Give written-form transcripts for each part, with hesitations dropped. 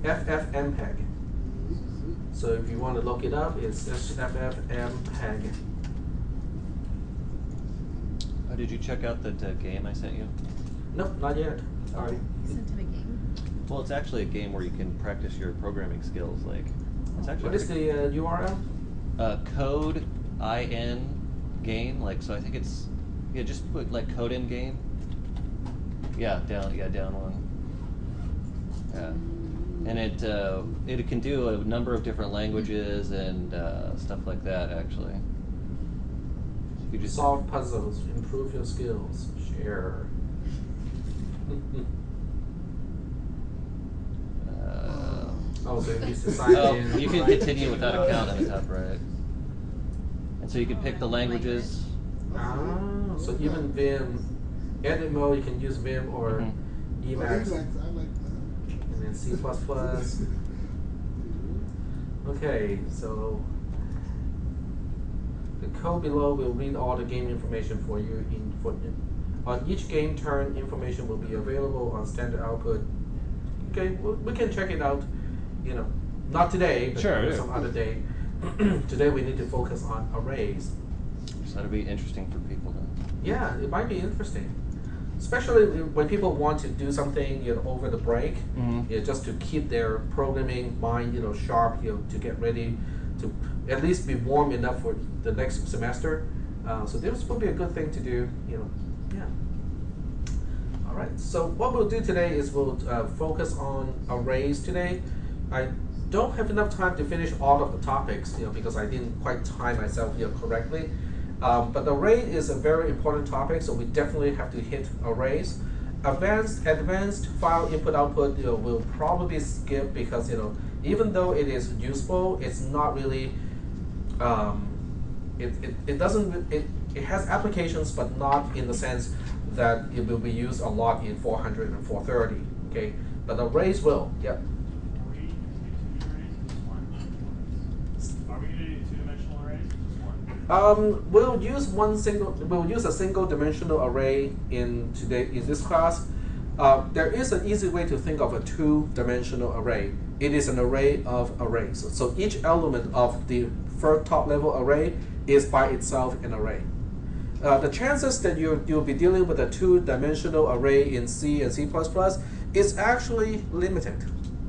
FFmpeg. So if you want to look it up, it's FFmpeg. Did you check out that game I sent you? Nope, not yet. Sorry. You sent him a game? Well, it's actually a game where you can practice your programming skills. Like, it's actually What is the URL? Code IN game. Like, so I think it's just put like code in game. Yeah, down one. Yeah, and it can do a number of different languages and stuff like that. Actually, you just Solve puzzles, improve your skills, share. Oh, so you used to sign in. You can continue without account on the top right. And so you can pick the languages. Ah, so even Vim, edit mode, you can use Vim or Emacs. I like that. And then C++. Okay, so the code below will read all the game information for you. On each game turn, information will be available on standard output. Okay, we can check it out. You know, not today, but Sure, some other day. Today we need to focus on arrays. So that'll be interesting for people to. Yeah, it might be interesting, especially when people want to do something, you know, over the break, you know, just to keep their programming mind, you know, sharp, you know, to get ready to at least be warm enough for the next semester. So this would be a good thing to do, you know. Yeah. All right. So what we'll do today is we'll focus on arrays today. I don't have enough time to finish all of the topics, you know, because I didn't quite time myself here correctly. But array is a very important topic, so we definitely have to hit arrays. Advanced file input output, you know, we'll probably skip because, you know, even though it is useful, it's not really. It has applications, but not in the sense that it will be used a lot in 400 and 430. Okay, but arrays will. Yep. We'll use a single dimensional array in this class. There is an easy way to think of a two-dimensional array. It is an array of arrays. So each element of the first top-level array is by itself an array. The chances that you'll be dealing with a two-dimensional array in C and C++ is actually limited.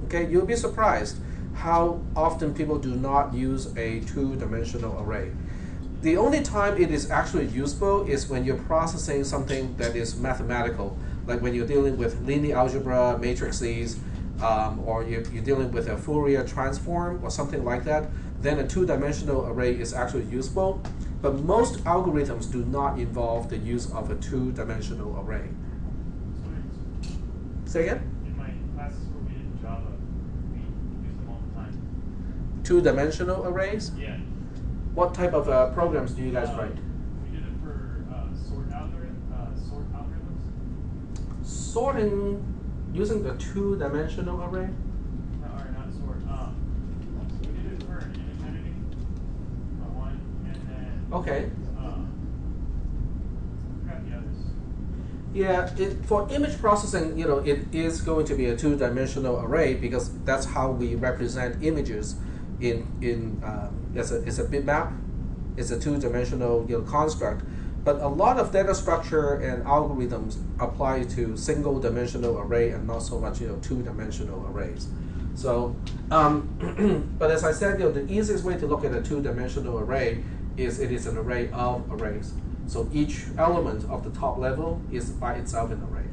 Okay, you'll be surprised how often people do not use a two-dimensional array. The only time it is actually useful is when you're processing something that is mathematical, like when you're dealing with linear algebra, matrices, or you're dealing with a Fourier transform or something like that. Then a two-dimensional array is actually useful. But most algorithms do not involve the use of a two-dimensional array. Say again? In my classes where we did Java, we use them all the time. Two-dimensional arrays? Yeah. What type of programs do you guys write? We did it for sort algorithms. Sorting using the two-dimensional array? No, or not sort. We did it for an image editing one, and then. Okay. I forgot the others. Yeah, for image processing, you know, it is going to be a two-dimensional array because that's how we represent images it's a bitmap. It's a two-dimensional, you know, construct. But a lot of data structure and algorithms apply to single-dimensional array and not so much, you know, two-dimensional arrays. So, but as I said, you know, the easiest way to look at a two-dimensional array is it is an array of arrays. So each element of the top level is by itself an array.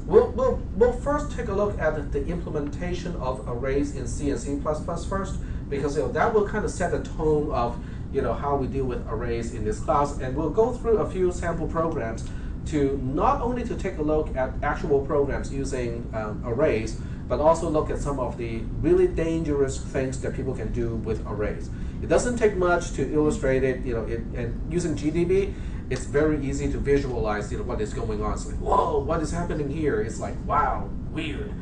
We'll first take a look at the implementation of arrays in C and C++ first, because, you know, that will kind of set the tone of, you know, how we deal with arrays in this class. And we'll go through a few sample programs to not only to take a look at actual programs using arrays, but also look at some of the really dangerous things that people can do with arrays. It doesn't take much to illustrate it, you know, and using GDB, it's very easy to visualize, you know, what is going on. It's like, whoa, what is happening here? It's like, wow, weird.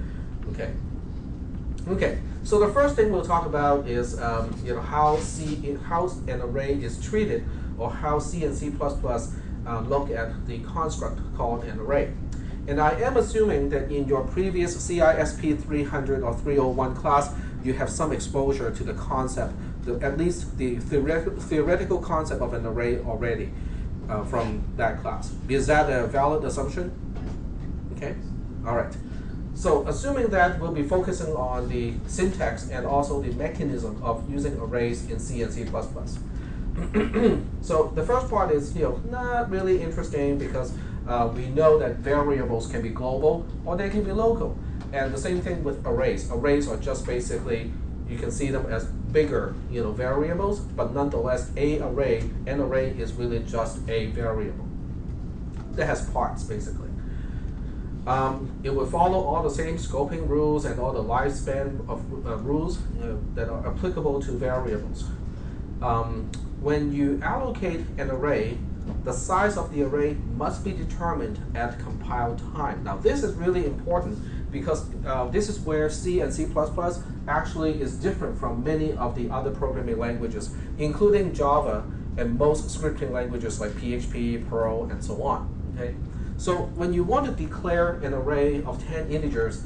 Okay. So the first thing we'll talk about is, you know, how an array is treated, or how C and C++ look at the construct called an array. And I am assuming that in your previous CISP 300 or 301 class, you have some exposure to the concept, at least the theoretical concept of an array already from that class. Is that a valid assumption? Okay, all right. So assuming that, we'll be focusing on the syntax and also the mechanism of using arrays in C and C++. So the first part is not really interesting because we know that variables can be global or they can be local. And the same thing with arrays. Arrays are just basically, you can see them as bigger variables, but nonetheless an array is really just a variable that has parts basically. It will follow all the same scoping rules and all the lifespan of rules that are applicable to variables. When you allocate an array, the size of the array must be determined at compile time. Now this is really important because this is where C and C++ actually is different from many of the other programming languages, including Java and most scripting languages like PHP, Perl, and so on. Okay? So when you want to declare an array of 10 integers,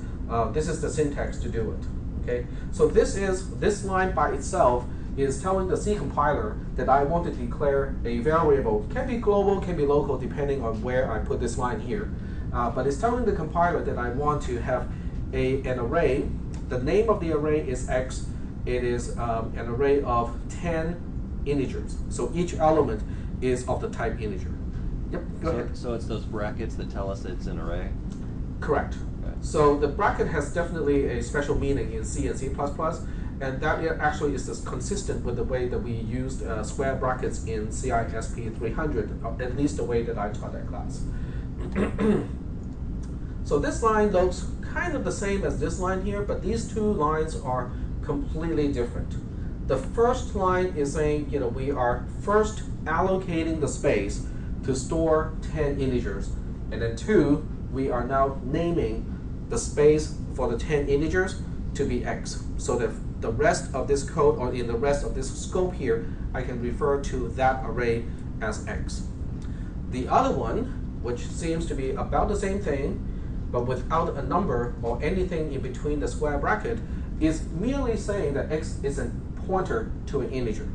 this is the syntax to do it. Okay? So this line by itself is telling the C compiler that I want to declare a variable. Can be global, can be local, depending on where I put this line here. But it's telling the compiler that I want to have an array. The name of the array is X. It is an array of 10 integers. So each element is of the type integer. Yep, go ahead. So it's those brackets that tell us it's an array? Correct. Okay. So the bracket has definitely a special meaning in C and C++, and that actually is just consistent with the way that we used square brackets in CISP 300, at least the way that I taught that class. So this line looks kind of the same as this line here, but these two lines are completely different. The first line is saying, we are first allocating the space to store 10 integers, and then 2, we are now naming the space for the 10 integers to be X. So that the rest of this code, or in the rest of this scope here, I can refer to that array as X. The other one, which seems to be about the same thing, but without a number or anything in between the square bracket, is merely saying that X is a pointer to an integer.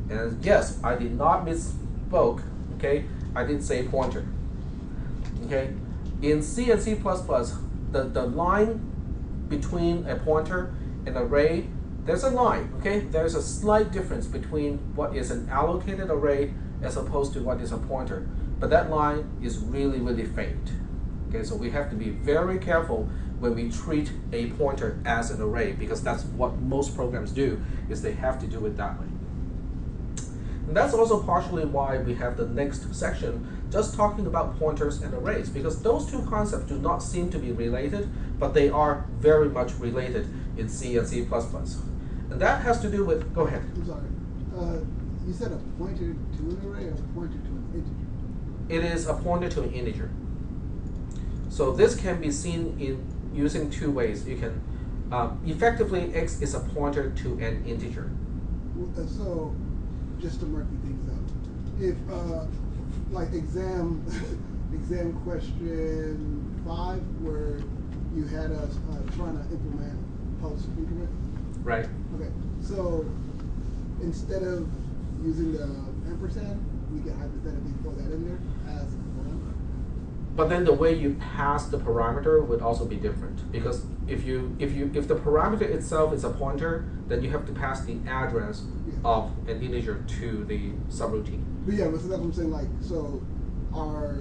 And yes, I did not misspoke, okay? I did say pointer, okay? In C and C++, the line between a pointer and array, there's a line, okay? There's a slight difference between what is an allocated array as opposed to what is a pointer. But that line is really, really faint. Okay, so we have to be very careful when we treat a pointer as an array, because that's what most programs do, is they have to do it that way. And that's also partially why we have the next section just talking about pointers and arrays, because those two concepts do not seem to be related, but they are very much related in C and C++. And that has to do with, go ahead. I'm sorry. You said a pointer to an array or a pointer to an integer? It is a pointer to an integer. So this can be seen in using two ways. You can effectively, X is a pointer to an integer. So, just to murky things out, if like exam question 5, where you had us trying to implement post increment. Right. Okay. So instead of using the ampersand, we can hypothetically throw that in there as a parameter. But then the way you pass the parameter would also be different, because if the parameter itself is a pointer, then you have to pass the address of an integer to the subroutine. But yeah, but so that's what I'm saying. Like, so our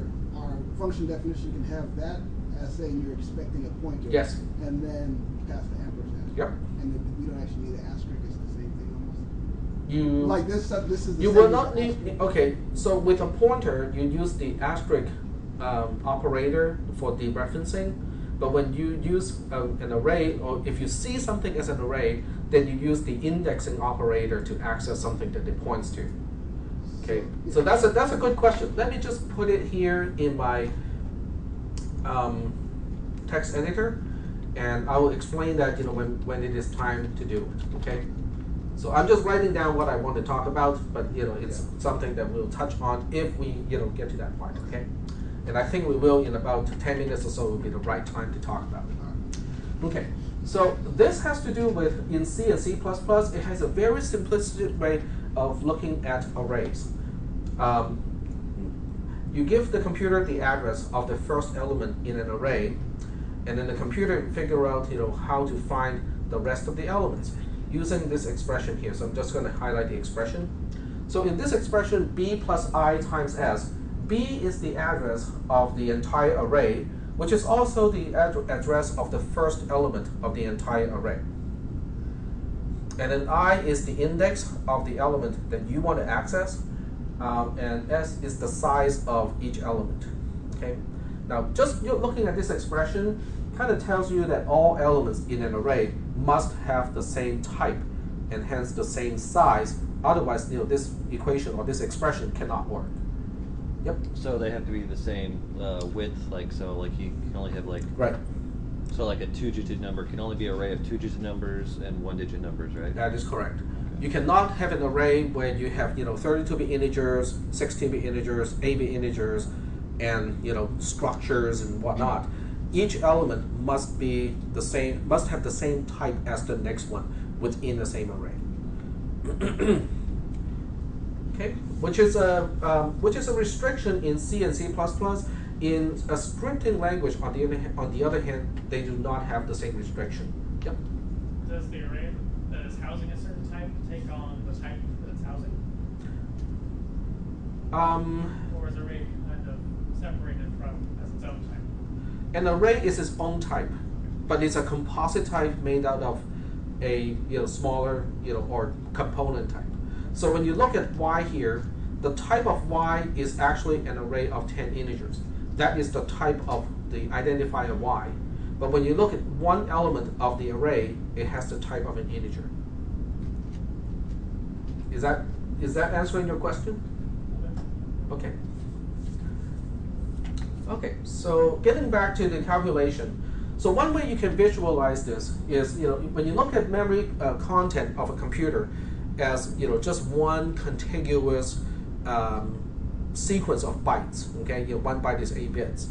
function definition can have that as saying you're expecting a pointer. Yes. And then pass the ampersand. Yep. And then we don't actually need an asterisk. It's the same thing almost. You like this stuff. This is the you same will as not the need. asterisk. Okay, so with a pointer, you use the asterisk operator for dereferencing. But when you use an array, or if you see something as an array, then you use the indexing operator to access something that it points to. Okay, so that's a good question. Let me just put it here in my text editor, and I will explain that when it is time to do it. Okay, so I'm just writing down what I want to talk about, but it's something that we'll touch on if we get to that point. Okay, And I think we will in about 10 minutes or so will be the right time to talk about it. Okay, so this has to do with, in C and C++, it has a very simplistic way of looking at arrays. You give the computer the address of the first element in an array, and then the computer figure out how to find the rest of the elements using this expression here. So I'm just going to highlight the expression. So in this expression, b plus I times s, b is the address of the entire array, which is also the address of the first element of the entire array. And then I is the index of the element that you want to access, and s is the size of each element. Okay. Now, just looking at this expression kind of tells you that all elements in an array must have the same type and hence the same size. Otherwise, this equation or this expression cannot work. Yep. So they have to be the same width, so you can only have right. So a 2-digit number can only be an array of 2-digit numbers and 1-digit numbers, right? That is correct. You cannot have an array where you have 32-bit integers, 16-bit integers, 8-bit integers, and structures and whatnot. Each element must be the same, must have the same type as the next one within the same array. Okay, which is a restriction in C and C++. In a scripting language, on the other hand, they do not have the same restriction. Yep. Does the array that is housing a certain type take on the type that it's housing? Or is the array kind of separated from as its own type? An array is its own type, but it's a composite type made out of a smaller or component type. So when you look at y here, the type of y is actually an array of 10 integers. That is the type of the identifier y. But when you look at one element of the array, it has the type of an integer. Is that answering your question? Okay. Okay, so getting back to the calculation. So one way you can visualize this is, when you look at memory content of a computer as, just one contiguous sequence of bytes, okay? 1 byte is 8 bits.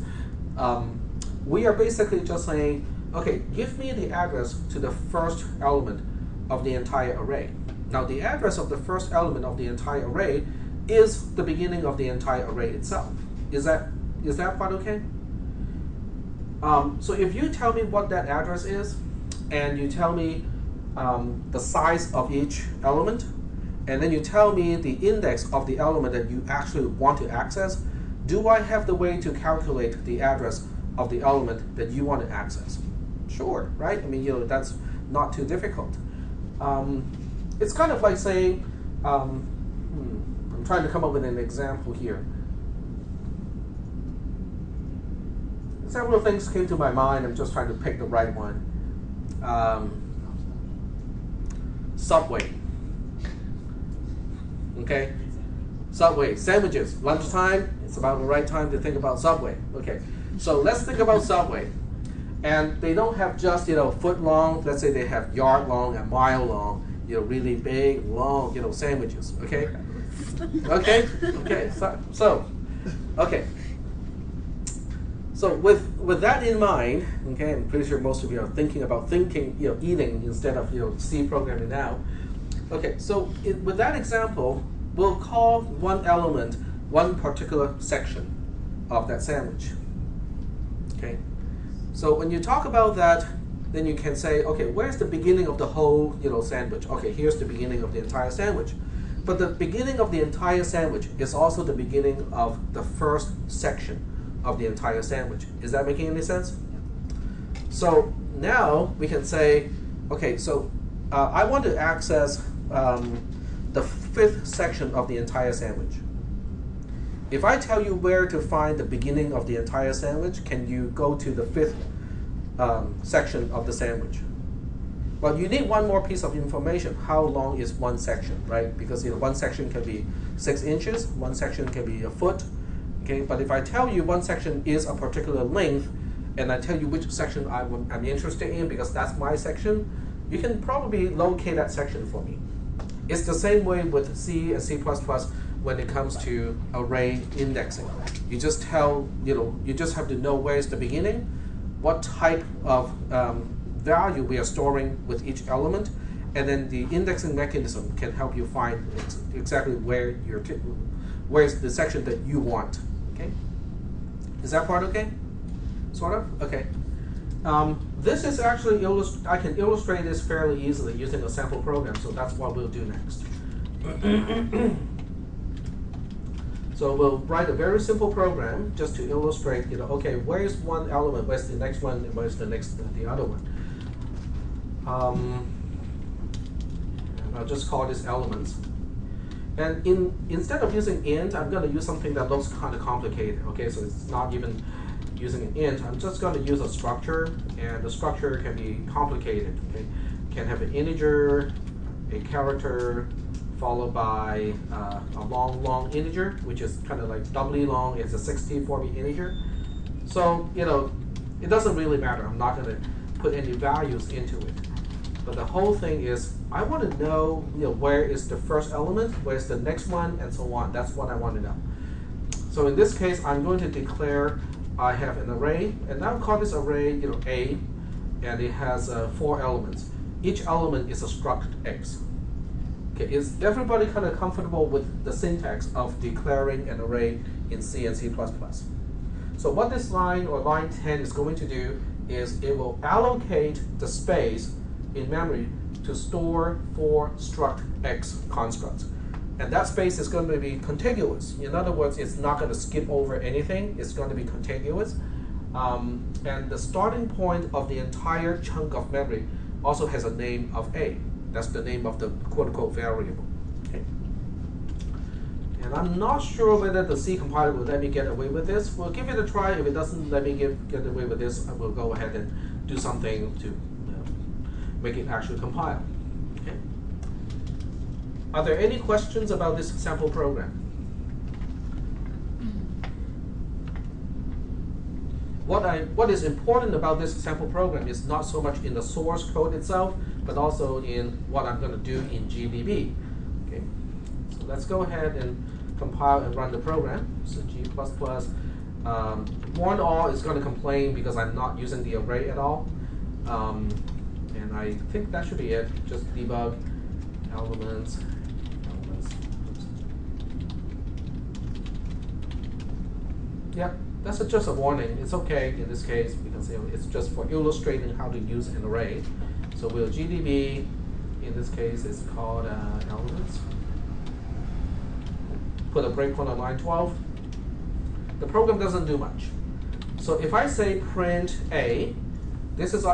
We are basically just saying, okay, give me the address to the first element of the entire array. Now, the address of the first element of the entire array is the beginning of the entire array itself. Is that part okay? So if you tell me what that address is, and you tell me the size of each element, and then you tell me the index of the element that you actually want to access, do I have the way to calculate the address of the element that you want to access? Sure, right? I mean, that's not too difficult. It's kind of like saying, I'm trying to come up with an example here. Several things came to my mind. I'm just trying to pick the right one. Subway. Okay? Subway. Sandwiches. Lunchtime. It's about the right time to think about Subway. Okay. So let's think about Subway. And they don't have just, foot long. Let's say they have yard long and mile long, really big, long, sandwiches. Okay? Okay? Okay. Okay. So with that in mind, okay, I'm pretty sure most of you are thinking about eating instead of C programming now. Okay, so with that example, we'll call one element one particular section of that sandwich. Okay, so when you talk about that, then you can say, okay, where's the beginning of the whole sandwich? Okay, here's the beginning of the entire sandwich. But the beginning of the entire sandwich is also the beginning of the first section of the entire sandwich. Is that making any sense? So now we can say, okay, so I want to access the fifth section of the entire sandwich. If I tell you where to find the beginning of the entire sandwich, can you go to the fifth section of the sandwich? Well, you need one more piece of information. How long is one section, right? Because one section can be 6 inches, one section can be a foot. Okay, but if I tell you one section is a particular length, and I tell you which section I'm interested in because that's my section, you can probably locate that section for me. It's the same way with C and C++. when it comes to array indexing. You just tell, you just have to know where's the beginning, what type of value we are storing with each element, and then the indexing mechanism can help you find exactly where where's the section that you want. Okay, is that part okay? Sort of. Okay. This is actually I can illustrate this fairly easily using a sample program, so that's what we'll do next. So we'll write a very simple program just to illustrate, okay, where's one element, where's the next one, and where's the other one. And I'll just call this elements. And instead of using int, I'm going to use something that looks kind of complicated. Okay, so it's not even using an int. I'm just going to use a structure, and the structure can be complicated. Okay, can have an integer, a character, followed by a long integer, which is kind of like doubly long. It's a 64-bit integer. So it doesn't really matter. I'm not going to put any values into it. But the whole thing is, I want to know, where is the first element, where's the next one, and so on. That's what I want to know. So in this case, I'm going to declare I have an array, and I'll call this array, A, and it has 4 elements. Each element is a struct X. Okay, is everybody kind of comfortable with the syntax of declaring an array in C and C++? So what this line, or line 10, is going to do is it will allocate the space in memory to store 4 struct X constructs. And that space is going to be contiguous. In other words, it's not going to skip over anything. It's going to be contiguous. And the starting point of the entire chunk of memory also has a name of A. That's the name of the quote-unquote variable. Okay. And I'm not sure whether the C compiler will let me get away with this. We'll give it a try. If it doesn't let me get away with this, I will go ahead and do something to make it actually compile. Okay. Are there any questions about this sample program? What is important about this sample program is not so much in the source code itself, but also in what I'm going to do in GDB. Okay. So let's go ahead and compile and run the program. So G++. Warn all is going to complain because I'm not using the array at all. And I think that should be it. Just debug elements. Yep, that's just a warning. It's okay in this case because it's just for illustrating how to use an array. So we'll GDB, in this case it's called elements. Put a breakpoint on line 12. The program doesn't do much. So if I say print A, this is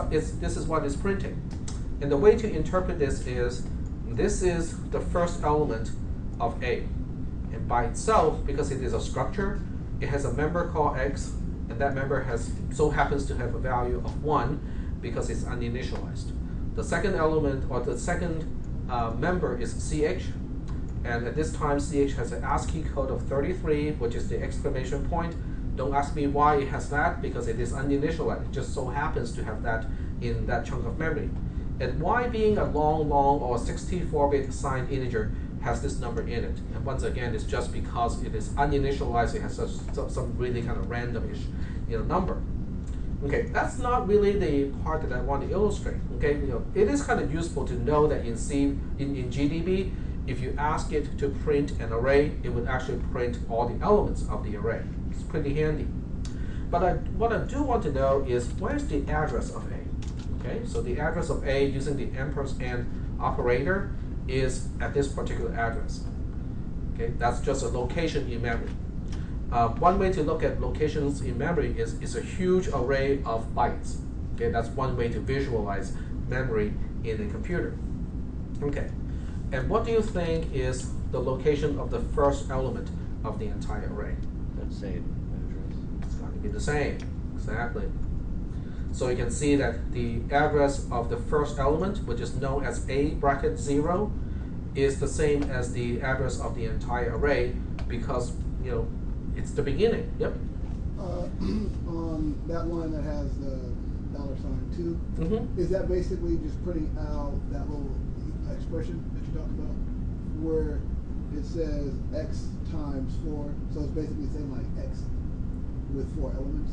what it's printing. And the way to interpret this is the first element of A. And by itself, because it is a structure, it has a member called X, and that member so happens to have a value of 1 because it's uninitialized. The second element, or the second member, is CH, and at this time CH has an ASCII code of 33, which is the exclamation point. Don't ask me why it has that, because it is uninitialized. It just so happens to have that in that chunk of memory. And Y, being a long or 64-bit signed integer, has this number in it. And once again, it's just because it is uninitialized, it has some really kind of randomish number. Okay, that's not really the part that I want to illustrate. Okay, it is kind of useful to know that in GDB, if you ask it to print an array, it would actually print all the elements of the array. It's pretty handy. But what I do want to know is, where's the address of A? Okay, so the address of A using the ampersand operator is at this particular address. Okay, that's just a location in memory. One way to look at locations in memory is a huge array of bytes. Okay, that's one way to visualize memory in a computer. Okay, and what do you think is the location of the first element of the entire array? That same address. It's going to be the same, exactly. So you can see that the address of the first element, which is known as A bracket 0, is the same as the address of the entire array because it's the beginning. Yep. On that line that has the $2, is that basically just printing out that little expression that you talked about, where it says x times 4, so it's basically saying like x with 4 elements.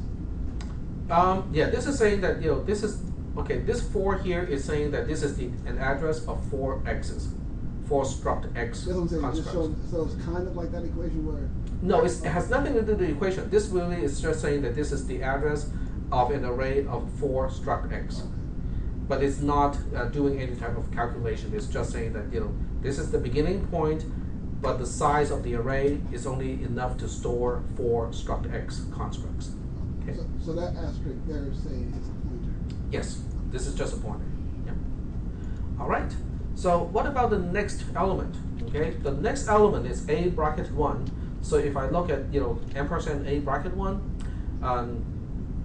Yeah, this is saying that this is okay. This 4 here is saying that this is an address of 4 x's, 4 struct x That's what I'm saying. constructs. So it's kind of like that equation where. No, it has nothing to do with the equation. This really is just saying that this is the address of an array of 4 struct x. But it's not doing any type of calculation. It's just saying that this is the beginning point, but the size of the array is only enough to store 4 struct x constructs. Okay. So that asterisk there is saying it's a pointer. Yes, this is just a pointer. Yep. All right. So what about the next element? Okay, the next element is a bracket 1. So if I look at ampersand a bracket 1,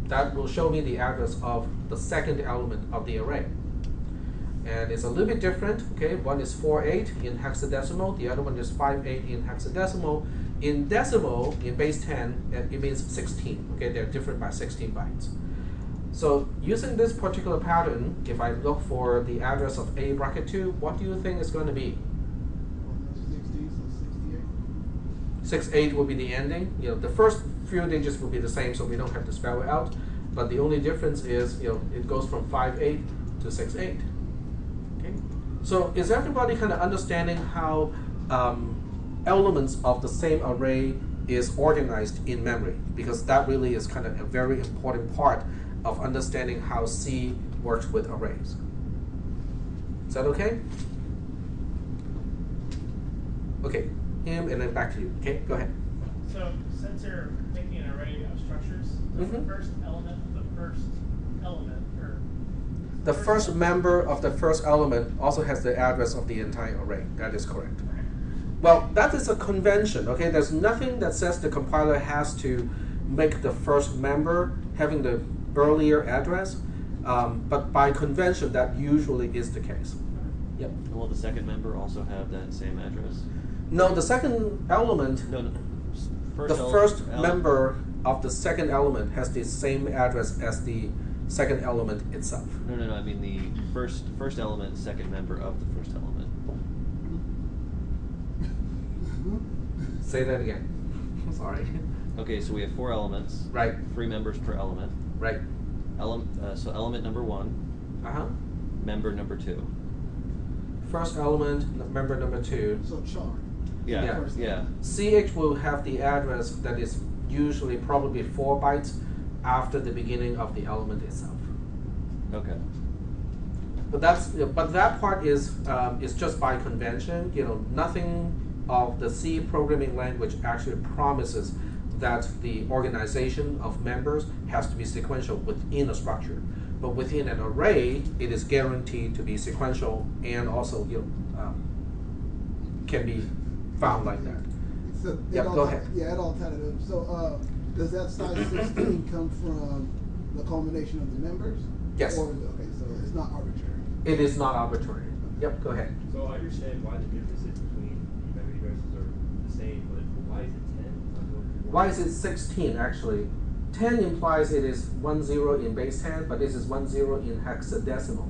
that will show me the address of the second element of the array. And it's a little bit different. Okay, one is 48 in hexadecimal, the other one is 58 in hexadecimal. In decimal, in base 10, it means 16. Okay, they're different by 16 bytes. So using this particular pattern, if I look for the address of a bracket 2, what do you think is going to be? 16, so 68. 68 will be the ending. The first few digits will be the same, so we don't have to spell it out. But the only difference is, it goes from 58 to 68. Okay. So is everybody kind of understanding how elements of the same array is organized in memory? Because that really is kind of a very important part of understanding how C works with arrays. Is that okay? Okay, him and then back to you. Okay, go ahead. So since you're making an array of structures, does the first element of the first element, or the first member of the first element also has the address of the entire array. That is correct. Well, that is a convention. Okay, there's nothing that says the compiler has to make the first member having the earlier address, but by convention, that usually is the case. Yep. Will the second member also have that same address? No, the second element. No. The first member of the second element has the same address as the second element itself. No. I mean the first element, second member of the first element. Say that again. Sorry. Okay, so we have 4 elements. Right. 3 members per element. Right. So element number 1. Member number 2. First element, member number 2. So char. Yeah. CH will have the address that is usually probably 4 bytes after the beginning of the element itself. Okay. But that part is just by convention. Nothing of the C programming language actually promises that the organization of members has to be sequential within a structure. But within an array, it is guaranteed to be sequential and also can be found like that. So Go ahead. Yeah, it all tentative. So does that size 16 come from the culmination of the members? Yes. Okay, so it's not arbitrary. It is not arbitrary. Yep, go ahead. So I understand why the differences between memory addresses are the same, but why is it 10? Why is it 16 actually? 10 implies it is 10 in base 10, but this is 10 in hexadecimal.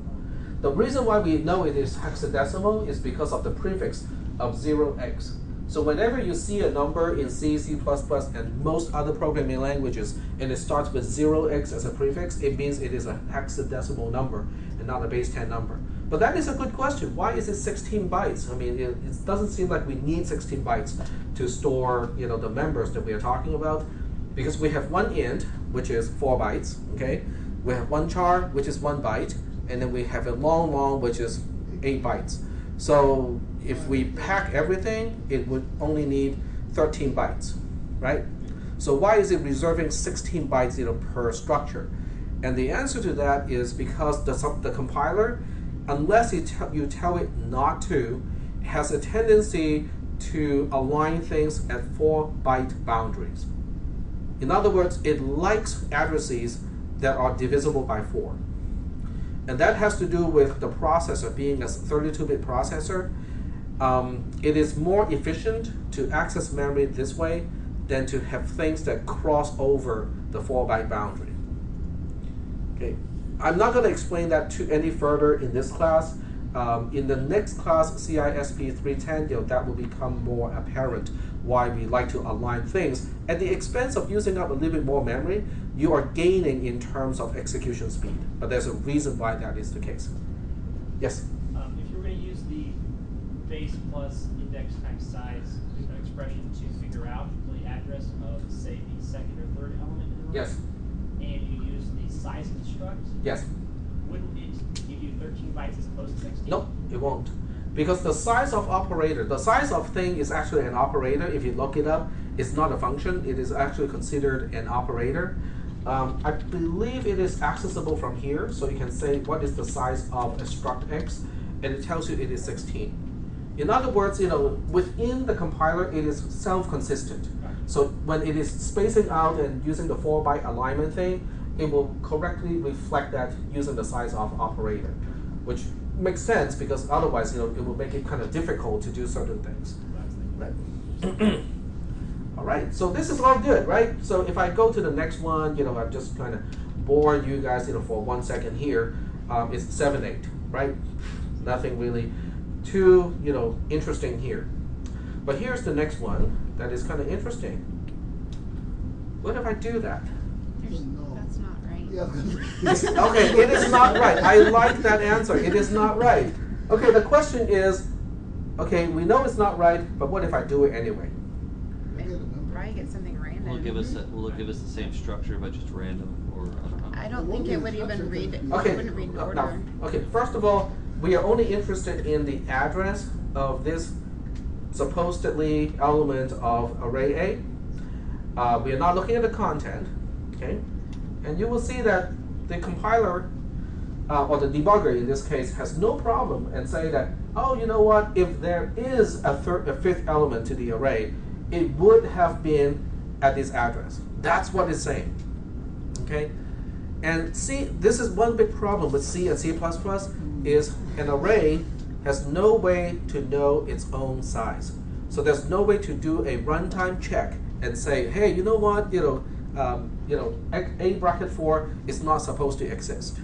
The reason why we know it is hexadecimal is because of the prefix of 0x. So whenever you see a number in C, C++, and most other programming languages, and it starts with 0x as a prefix, it means it is a hexadecimal number and not a base 10 number. But that is a good question. Why is it 16 bytes? I mean, it doesn't seem like we need 16 bytes to store, the members that we are talking about, because we have one int, which is 4 bytes, okay? We have one char, which is 1 byte, and then we have a long, which is 8 bytes. So if we pack everything, it would only need 13 bytes, right? So why is it reserving 16 bytes, per structure? And the answer to that is because the compiler, unless you tell it not to, has a tendency to align things at 4-byte boundaries. In other words, it likes addresses that are divisible by 4. And that has to do with the processor being a 32-bit processor. It is more efficient to access memory this way than to have things that cross over the 4-byte boundary. Okay, I'm not going to explain that any further in this class, In the next class, cisp310, that will become more apparent why we like to align things. At the expense of using up a little bit more memory, you are gaining in terms of execution speed. But there's a reason why that is the case. Yes? If you were going to use the base plus index times size expression to figure out the address of, say, the second or third element in the array, Yes. and you use the size construct, Yes. wouldn't it give you 13 bytes as opposed to 16? No, it won't. Because the size of operator, the size of thing is actually an operator. If you look it up, it's not a function. It is actually considered an operator. I believe it is accessible from here. So you can say what is the size of a struct X, and it tells you it is 16. In other words, within the compiler, it is self-consistent. So when it is spacing out and using the 4-byte alignment thing, it will correctly reflect that using the size of operator, which makes sense because otherwise, it will make it kind of difficult to do certain things. Right. All right. So this is all good, right? So if I go to the next one, I'm just kind of bore you guys, for 1 second here. It's 7/8, right? Nothing really too, interesting here. But here's the next one that is kind of interesting. What if I do that? No. That's not right. Yeah. Okay, it is not right. I like that answer. It is not right. Okay, the question is, okay, we know it's not right, but what if I do it anyway? Probably get something random. Will it give us the same structure but just random, or I don't know? I don't think it would even read it. Okay, It wouldn't read in now, order. okay, first of all, we are only interested in the address of this supposedly element of array A. We are not looking at the content, okay? And you will see that the compiler, or the debugger in this case, has no problem and say that, oh, you know what, if there is a fifth element to the array, it would have been at this address. That's what it's saying, okay? And C, this is one big problem with C and C++, is an array has no way to know its own size. So there's no way to do a runtime check and say, hey, you know what, A bracket 4 is not supposed to exist.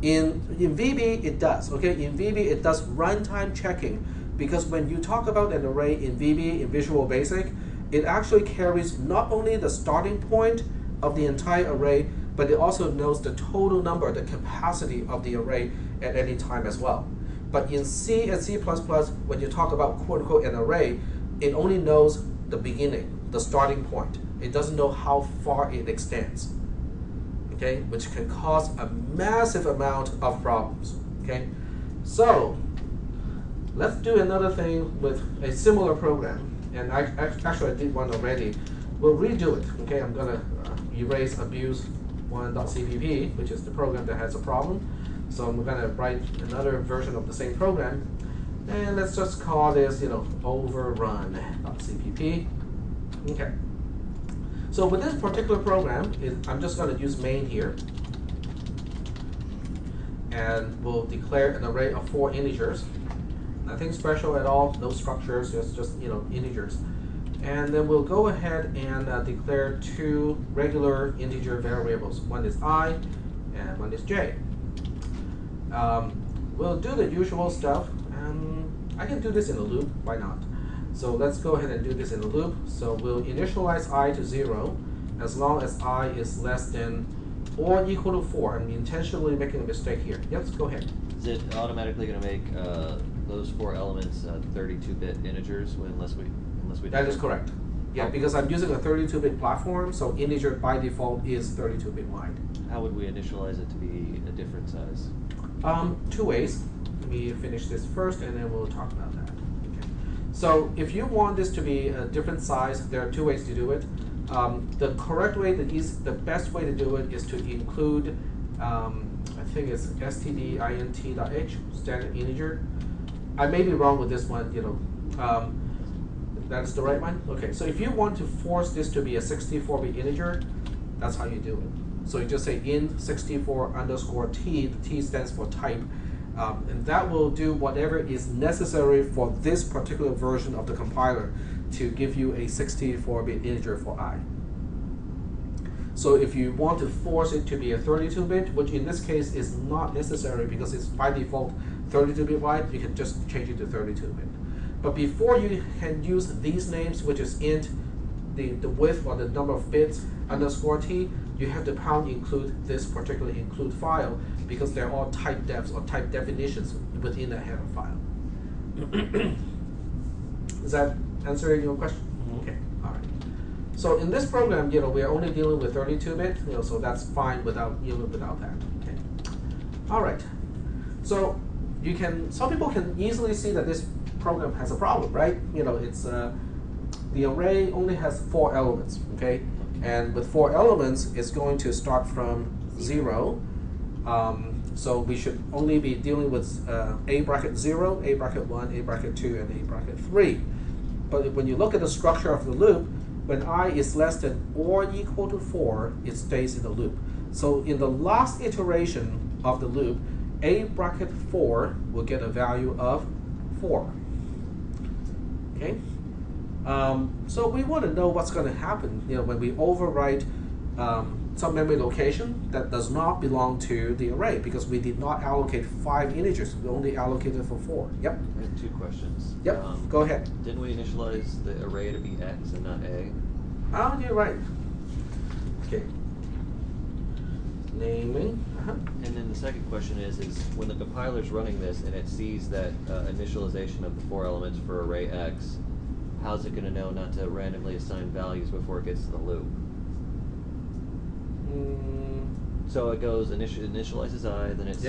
In VB, it does, okay? In VB, it does runtime checking because when you talk about an array in VB, in Visual Basic, it actually carries not only the starting point of the entire array, but it also knows the total number, the capacity of the array at any time as well. But in C and C++, when you talk about quote-unquote an array, it only knows the beginning, the starting point. It doesn't know how far it extends, okay? Which can cause a massive amount of problems, okay? So, let's do another thing with a similar program. And actually I did one already. We'll redo it, okay? I'm gonna erase abuse1.cpp, which is the program that has a problem. So I'm gonna write another version of the same program. And let's just call this, overrun.cpp. Okay. So with this particular program, I'm just gonna use main here. And we'll declare an array of 4 integers. Nothing special at all, no structures, just integers. And then we'll go ahead and declare 2 regular integer variables. One is I, and one is j. We'll do the usual stuff, and I can do this in a loop, why not? So let's go ahead and do this in a loop. So we'll initialize I to 0, as long as I is less than or equal to 4. I'm intentionally making a mistake here. Yes, go ahead. Is it automatically going to make those 4 elements 32-bit integers unless we That is correct. Yeah, because I'm using a 32-bit platform, so integer by default is 32-bit wide. How would we initialize it to be a different size? 2 ways. Let me finish this first, and then we'll talk about that. Okay. So if you want this to be a different size, there are 2 ways to do it. The correct way, the best way to do it is to include, I think it's stdint.h, standard integer. I may be wrong with this one, that's the right one? Okay, so if you want to force this to be a 64-bit integer, that's how you do it. So you just say int 64_t, the t stands for type, and that will do whatever is necessary for this particular version of the compiler to give you a 64-bit integer for I. So if you want to force it to be a 32-bit, which in this case is not necessary because it's by default 32-bit wide, you can just change it to 32-bit. But before you can use these names, which is int, the width or the number of bits underscore t, you have to pound include this particular include file because they're all type defs or type definitions within the header file. Is that answering your question? Okay, all right. So in this program, we are only dealing with 32-bit, so that's fine without even without that. Okay. All right. So some people can easily see that this program has a problem, right? It's the array only has 4 elements, okay? And with 4 elements, it's going to start from 0. So we should only be dealing with a bracket 0, a bracket 1, a bracket 2, and a bracket 3. But when you look at the structure of the loop, when I is less than or equal to 4, it stays in the loop. So in the last iteration of the loop, a bracket 4 will get a value of 4. Okay? So we want to know what's going to happen when we overwrite some memory location that does not belong to the array because we did not allocate 5 integers. We only allocated for 4. Yep. I have 2 questions. Yep. Go ahead. Didn't we initialize the array to be x and not a? Oh, you're right. Okay. Naming. And then the second question is when the compiler's running this and it sees that initialization of the 4 elements for array x, how's it going to know not to randomly assign values before it gets to the loop? So it goes initializes I, then it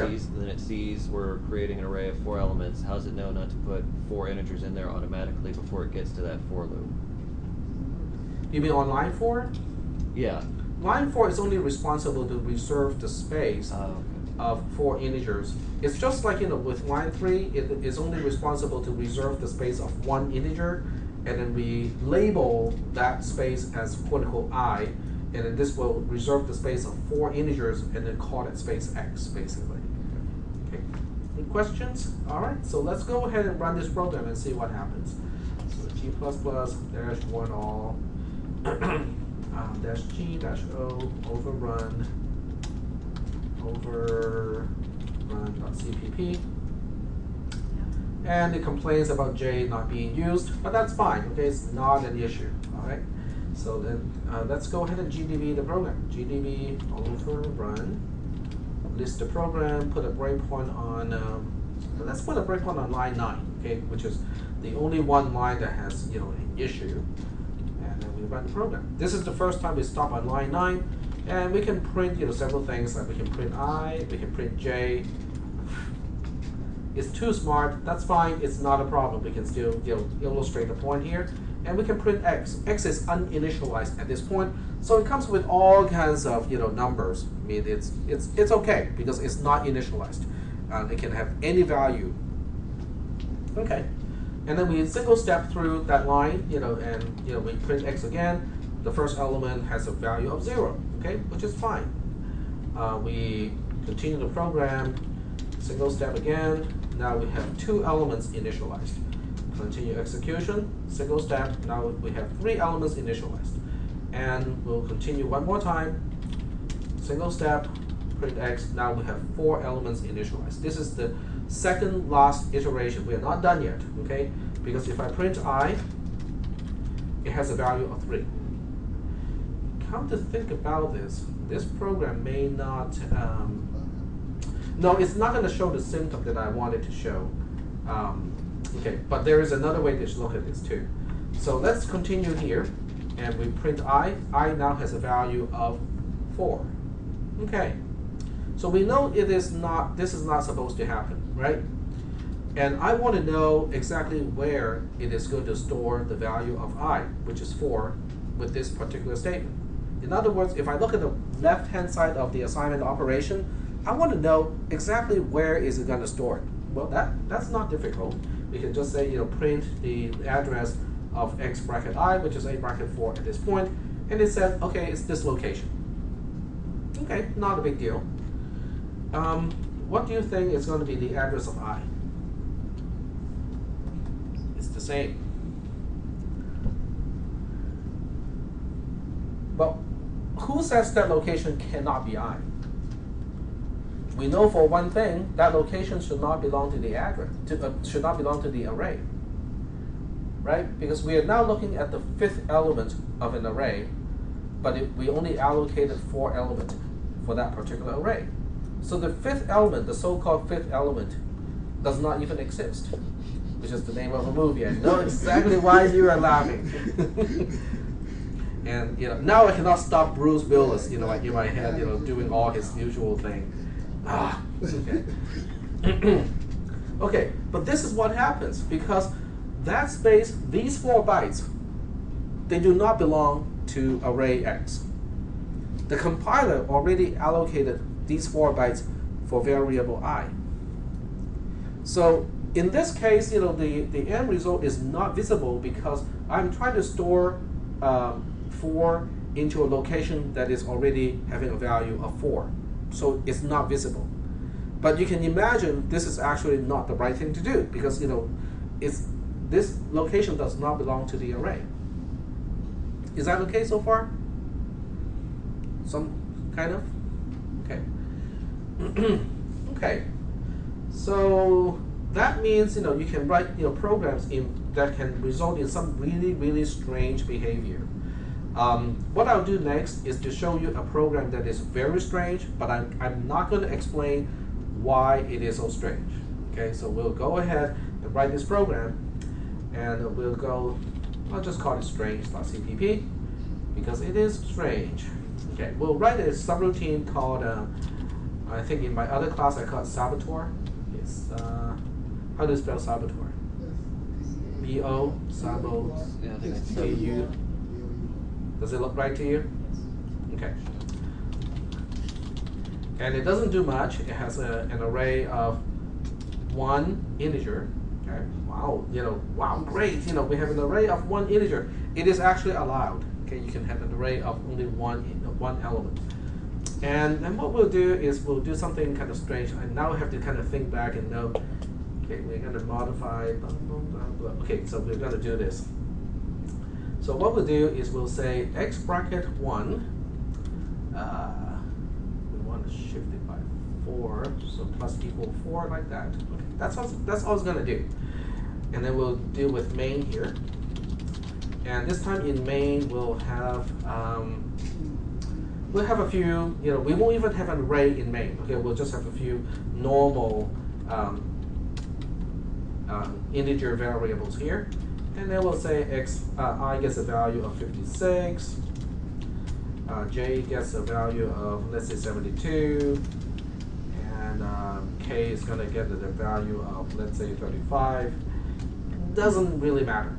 sees we're creating an array of 4 elements. How does it know not to put 4 integers in there automatically before it gets to that for loop? You mean on line 4? Yeah. Line 4 is only responsible to reserve the space of 4 integers. It's just like with line 3, it is only responsible to reserve the space of 1 integer, and then we label that space as quote-unquote I, and then this will reserve the space of 4 integers and then call it space x, basically. Okay. Any questions? All right, so let's go ahead and run this program and see what happens. So g++ -1 all -g-o overrun.cpp. And it complains about J not being used, but that's fine, okay? It's not an issue, all right? So then let's go ahead and GDB the program. GDB overrun, list the program, put a breakpoint on, let's put a breakpoint on line 9, okay? Which is the only one line that has, an issue. And then we run the program. This is the first time we stop on line 9, and we can print, several things, like we can print I, we can print J. It's too smart, that's fine, it's not a problem. We can still illustrate the point here. And we can print x. X is uninitialized at this point, so it comes with all kinds of numbers. I mean, it's okay because it's not initialized. It can have any value. Okay, and then we single step through that line, and we print x again. The first element has a value of 0, okay, which is fine. We continue the program, single step again. Now we have 2 elements initialized. Continue execution, single step, now we have 3 elements initialized. And we'll continue one more time, single step, print x, now we have 4 elements initialized. This is the second last iteration. We are not done yet, okay? Because if I print I, it has a value of 3. Come to think about this, this program may not, no, it's not going to show the symptom that I wanted to show. Okay, but there is another way to look at this too. So let's continue here, and we print I. I now has a value of 4. Okay, so we know this is not supposed to happen, right? And I want to know exactly where it is going to store the value of I, which is 4, with this particular statement. In other words, if I look at the left-hand side of the assignment operation, I want to know exactly where is it going to store it. Well, that's not difficult. We can just say, print the address of x bracket I, which is a bracket 4 at this point, and it says, okay, it's this location. Okay, not a big deal. What do you think is going to be the address of I? It's the same. Well, who says that location cannot be I? We know for one thing that location should not belong to the address, should not belong to the array, right? Because we are now looking at the fifth element of an array, but we only allocated 4 elements for that particular array. So the fifth element, the so-called fifth element, does not even exist, which is the name of a movie. I know exactly why you are laughing. And now I cannot stop Bruce Willis, like in my head, doing all his usual thing. Okay. Okay, but this is what happens because that space, these 4 bytes, they do not belong to array X. The compiler already allocated these 4 bytes for variable I. So in this case, the end result is not visible because I'm trying to store 4 into a location that is already having a value of 4. So it's not visible. But you can imagine this is actually not the right thing to do because this location does not belong to the array. Is that okay so far? Some kind of? Okay. Okay. So that means you can write programs that can result in some really, really strange behavior. What I'll do next is to show you a program that is very strange, but I'm not going to explain why it is so strange. Okay, so we'll go ahead and write this program, and we'll go, I'll just call it strange.cpp, because it is strange. Okay, we'll write a subroutine called, I think in my other class I call it Saboteur. It's, how do you spell Saboteur? B-O, Sabo, Yeah, I think it's T-U. Does it look right to you? Okay. And it doesn't do much. It has an array of 1 integer. Okay. Wow. Wow. Great. We have an array of 1 integer. It is actually allowed. Okay. You can have an array of only one element. And what we'll do is we'll do something kind of strange. I now have to kind of think back and know. Okay, we're going to modify. Blah, blah, blah, blah. Okay. So we're going to do this. So what we'll do is we'll say x bracket 1. We want to shift it by 4, so plus equal 4 like that. Okay, that's all it's going to do. And then we'll deal with main here. And this time in main we'll have a few. We won't even have an array in main. Okay, we'll just have a few normal integer variables here. And then we'll say I gets a value of 56, j gets a value of, let's say, 72, and k is going to get the value of, let's say, 35. It doesn't really matter.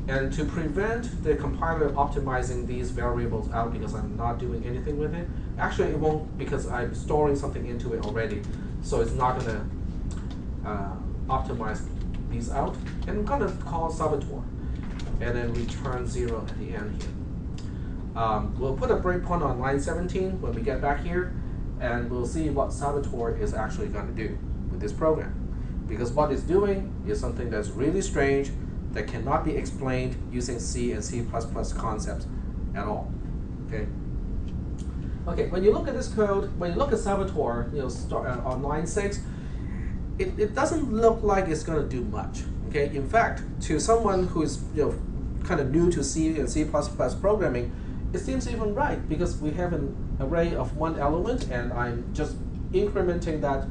And to prevent the compiler optimizing these variables out because I'm not doing anything with it, actually it won't because I'm storing something into it already, so it's not going to optimize these out, and I'm going to call Saboteur, and then return 0 at the end here. We'll put a breakpoint on line 17 when we get back here, and we'll see what Saboteur is actually going to do with this program. Because what it's doing is something that's really strange that cannot be explained using C and C++ concepts at all. Okay. Okay. When you look at this code, when you look at Saboteur, on line 6. It doesn't look like it's going to do much. Okay, in fact, to someone who is kind of new to C and C++ programming, it seems even right because we have an array of 1 element, and I'm just incrementing that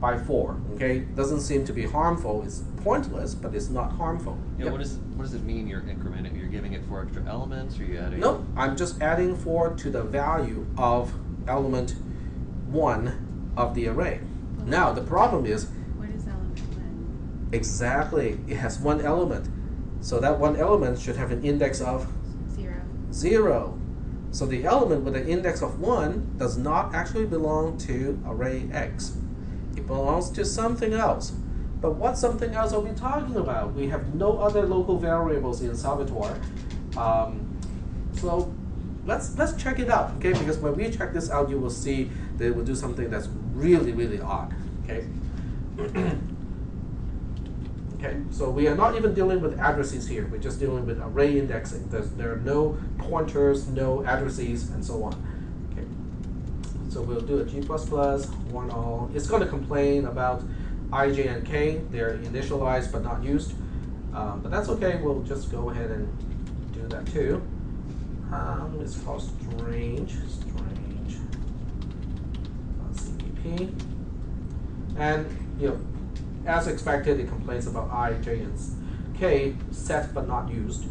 by 4. Okay, doesn't seem to be harmful. It's pointless, but it's not harmful. Yeah. Yep. What does it mean you're incrementing? You're giving it 4 extra elements, or are you adding? No, I'm just adding 4 to the value of element 1 of the array. Now the problem is. What is element 1? Exactly. It has 1 element. So that 1 element should have an index of 0. So the element with an index of 1 does not actually belong to array X. It belongs to something else. But what something else are we talking about? We have no other local variables in Saboteur. So let's check it out, okay? Because when we check this out, you will see that it will do something that's really, really odd, okay? Okay, so we are not even dealing with addresses here. We're just dealing with array indexing. There are no pointers, no addresses, and so on. Okay, so we'll do a G++, one all. It's going to complain about I, J, and K. They're initialized but not used. But that's okay. We'll just go ahead and do that too. It's called strange CVP. And as expected, it complains about I, J, and K set but not used.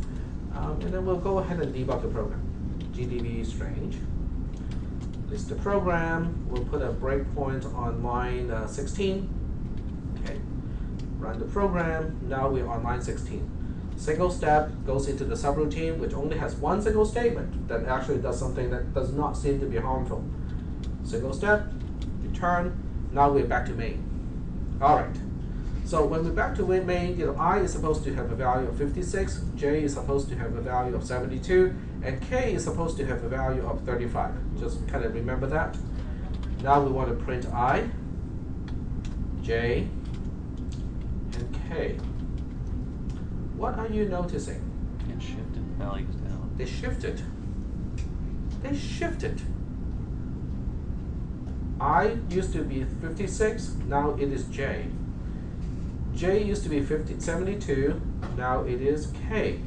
And then we'll go ahead and debug the program. GDB strange. List the program. We'll put a breakpoint on line 16. Okay. Run the program. Now we're on line 16. Single step goes into the subroutine, which only has one single statement that actually does something that does not seem to be harmful. Single step, return. Now we're back to main. All right. So when we're back to main, I is supposed to have a value of 56, J is supposed to have a value of 72, and K is supposed to have a value of 35. Just kind of remember that. Now we want to print I, J, and K. What are you noticing? It shifted values down. They shifted. They shifted. I used to be 56, now it is J. J used to be 72, now it is K.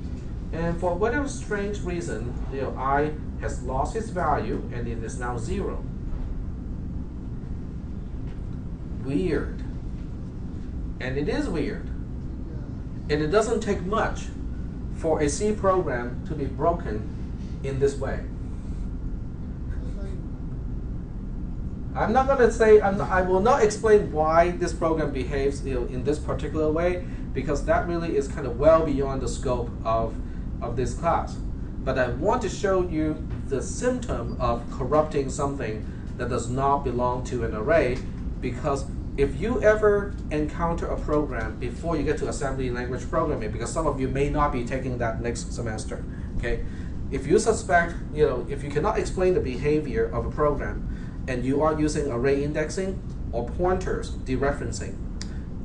And for whatever strange reason, I has lost its value and it is now 0. Weird. And it is weird. And it doesn't take much for a C program to be broken in this way. I'm not going to say, I will not explain why this program behaves in this particular way, because that really is kind of well beyond the scope of this class. But I want to show you the symptom of corrupting something that does not belong to an array, because if you ever encounter a program before you get to assembly language programming, because some of you may not be taking that next semester, okay? If you suspect, if you cannot explain the behavior of a program and you are using array indexing or pointers dereferencing,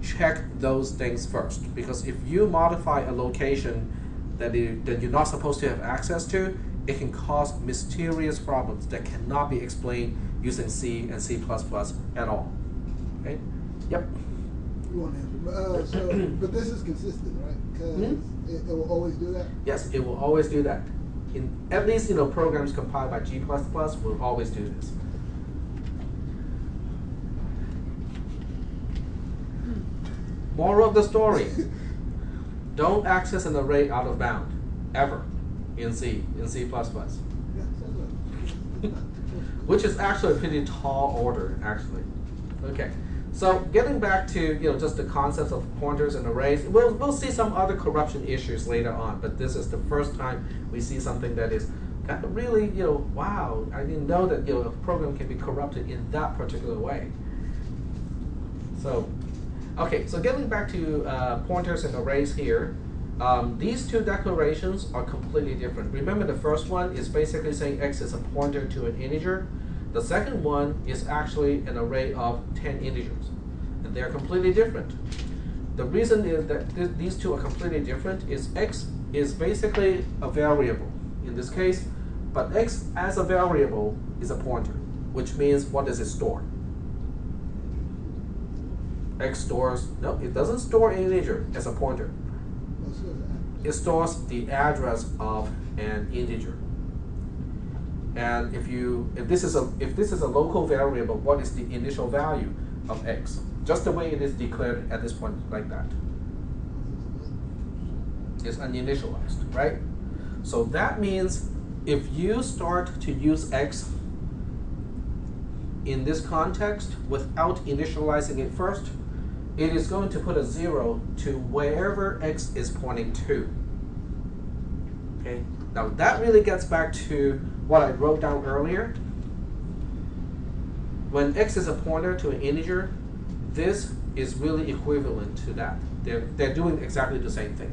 check those things first. Because if you modify a location that you're not supposed to have access to, it can cause mysterious problems that cannot be explained using C and C++ at all. Okay. Yep. You want to answer. But this is consistent, right? Because it will always do that? Yes, it will always do that. At least, programs compiled by G++ will always do this. Moral of the story. Don't access an array out of bound, ever, in C, Which is actually a pretty tall order, actually. Okay. So getting back to just the concepts of pointers and arrays, we'll see some other corruption issues later on, but this is the first time we see something that is kind of really wow, I didn't know that a program can be corrupted in that particular way. So okay, so getting back to pointers and arrays here, these two declarations are completely different. Remember, the first one is basically saying x is a pointer to an integer. The second one is actually an array of 10 integers, and they're completely different. The reason is that these two are completely different is x is basically a variable in this case, but x as a variable is a pointer, which means what does it store? X stores, no, it doesn't store an integer as a pointer. It stores the address of an integer. And if this is a local variable, what is the initial value of x? Just the way it is declared at this point, like that. It's uninitialized, right? So that means if you start to use x in this context without initializing it first, it is going to put a 0 to wherever x is pointing to. Okay. Now that really gets back to what I wrote down earlier. When x is a pointer to an integer, this is really equivalent to that. They're doing exactly the same thing.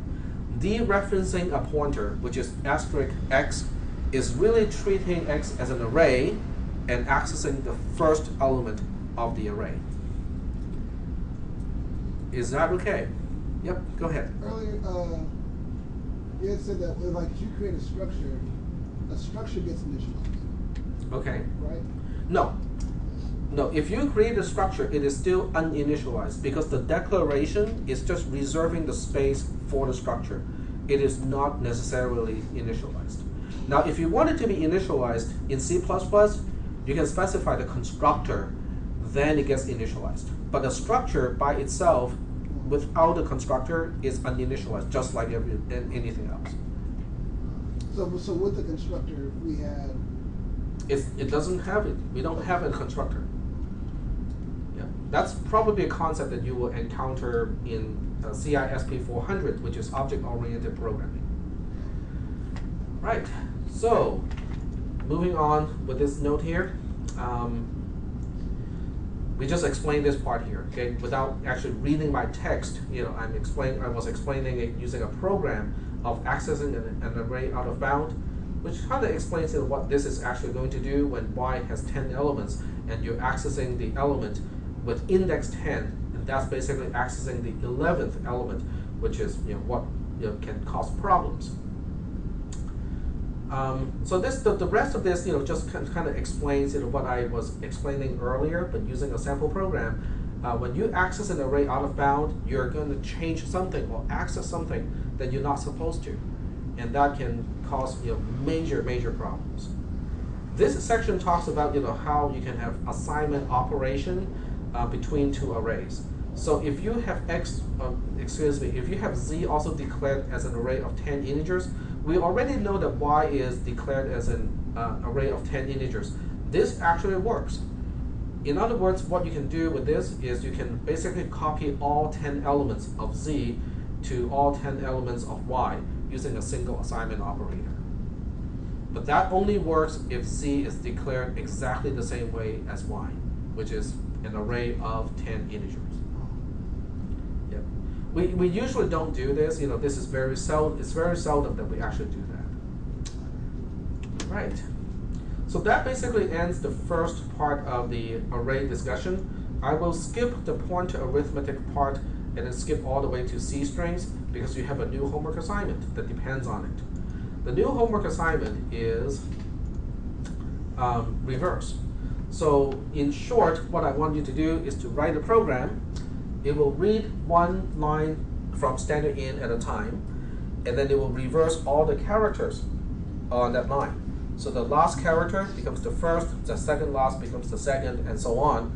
Dereferencing a pointer, which is asterisk x, is really treating x as an array and accessing the first element of the array. Is that okay? Yep, go ahead. Earlier, you had said that like if you create a structure gets initialized, Okay. right? No. No, if you create a structure, it is still uninitialized because the declaration is just reserving the space for the structure. It is not necessarily initialized. Now, if you want it to be initialized in C++, you can specify the constructor, then it gets initialized. But the structure by itself, without the constructor, is uninitialized, just like anything else. So with the constructor, we had. It doesn't have it. We don't have a constructor. Yeah, that's probably a concept that you will encounter in cisp360, which is object-oriented programming. Right. So, moving on with this note here, we just explained this part here, okay, without actually reading my text. I was explaining it using a program of accessing an array out of bound, which kind of explains what this is actually going to do when y has 10 elements and you're accessing the element with index 10, and that's basically accessing the 11th element, which is what can cause problems. So the rest of this just kind of explains what I was explaining earlier, but using a sample program. When you access an array out of bound, you're going to change something or access something that you're not supposed to, and that can cause major problems. This section talks about how you can have assignment operation between two arrays. So if you have if you have z also declared as an array of 10 integers, we already know that y is declared as an array of 10 integers. This actually works. In other words, what you can do with this is you can basically copy all 10 elements of z to all 10 elements of y using a single assignment operator. But that only works if z is declared exactly the same way as y, which is an array of 10 integers. Yep. We usually don't do this. This is very seldom. It's very seldom that we actually do that. Right. So that basically ends the first part of the array discussion. I will skip the pointer arithmetic part and then skip all the way to C strings because you have a new homework assignment that depends on it. The new homework assignment is reverse. So in short, what I want you to do is to write a program. It will read one line from standard in at a time, and then it will reverse all the characters on that line. So the last character becomes the first, the second last becomes the second, and so on.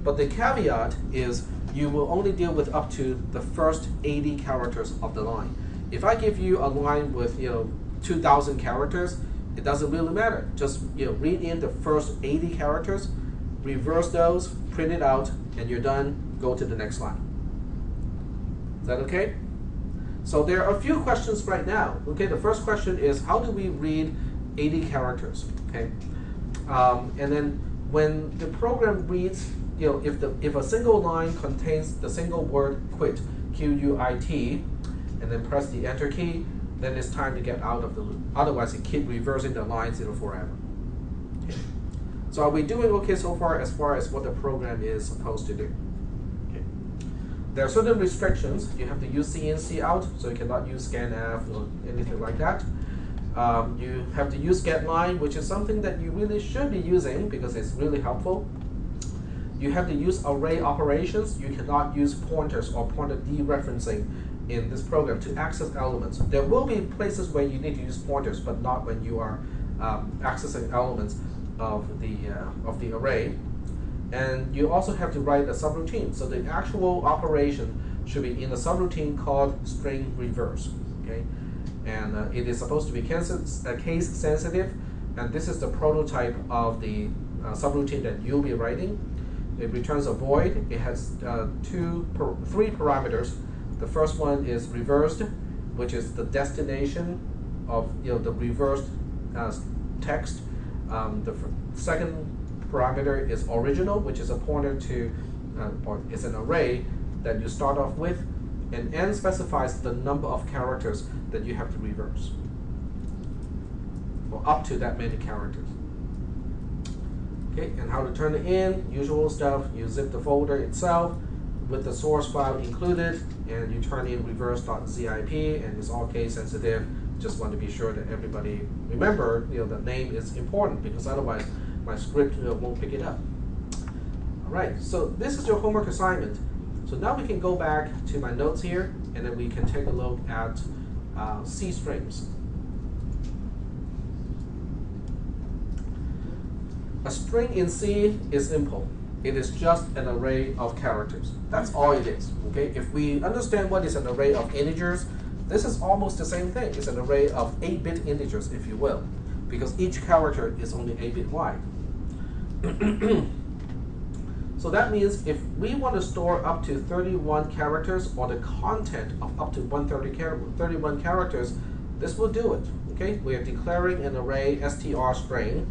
But the caveat is you will only deal with up to the first 80 characters of the line. If I give you a line with 2,000 characters, it doesn't really matter. Just read in the first 80 characters, reverse those, print it out, and you're done. Go to the next line. Is that okay? So there are a few questions right now. Okay, the first question is how do we read 80 characters? Okay, and then when the program reads, if a single line contains the single word quit, Q-U-I-T, and then press the enter key, then it's time to get out of the loop. Otherwise, it keeps reversing the lines forever. Okay. So are we doing okay so far as what the program is supposed to do? Okay. There are certain restrictions. You have to use CNC out, so you cannot use scanf or anything like that. You have to use getLine, which is something that you really should be using because it's really helpful. You have to use array operations. You cannot use pointers or pointer dereferencing in this program to access elements. There will be places where you need to use pointers, but not when you are accessing elements of the array. And you also have to write a subroutine. So the actual operation should be in a subroutine called string reverse. Okay, and it is supposed to be case sensitive. And this is the prototype of the subroutine that you'll be writing. It returns a void. It has three parameters. The first one is reversed, which is the destination of the reversed text. The second parameter is original, which is a pointer to, or is an array that you start off with, and n specifies the number of characters that you have to reverse, or up to that many characters. Okay, and how to turn it in, usual stuff. You zip the folder itself, with the source file included, and you turn in reverse.zip, and it's all case sensitive. Just want to be sure that everybody remember, the name is important, because otherwise my script won't pick it up. All right, so this is your homework assignment. So now we can go back to my notes here, and then we can take a look at C strings. A string in C is simple. It is just an array of characters. That's all it is. Okay? If we understand what is an array of integers, this is almost the same thing. It's an array of 8-bit integers, if you will, because each character is only 8-bit wide. So that means if we want to store up to 31 characters, or the content of up to 31 characters, this will do it. Okay? We are declaring an array str string,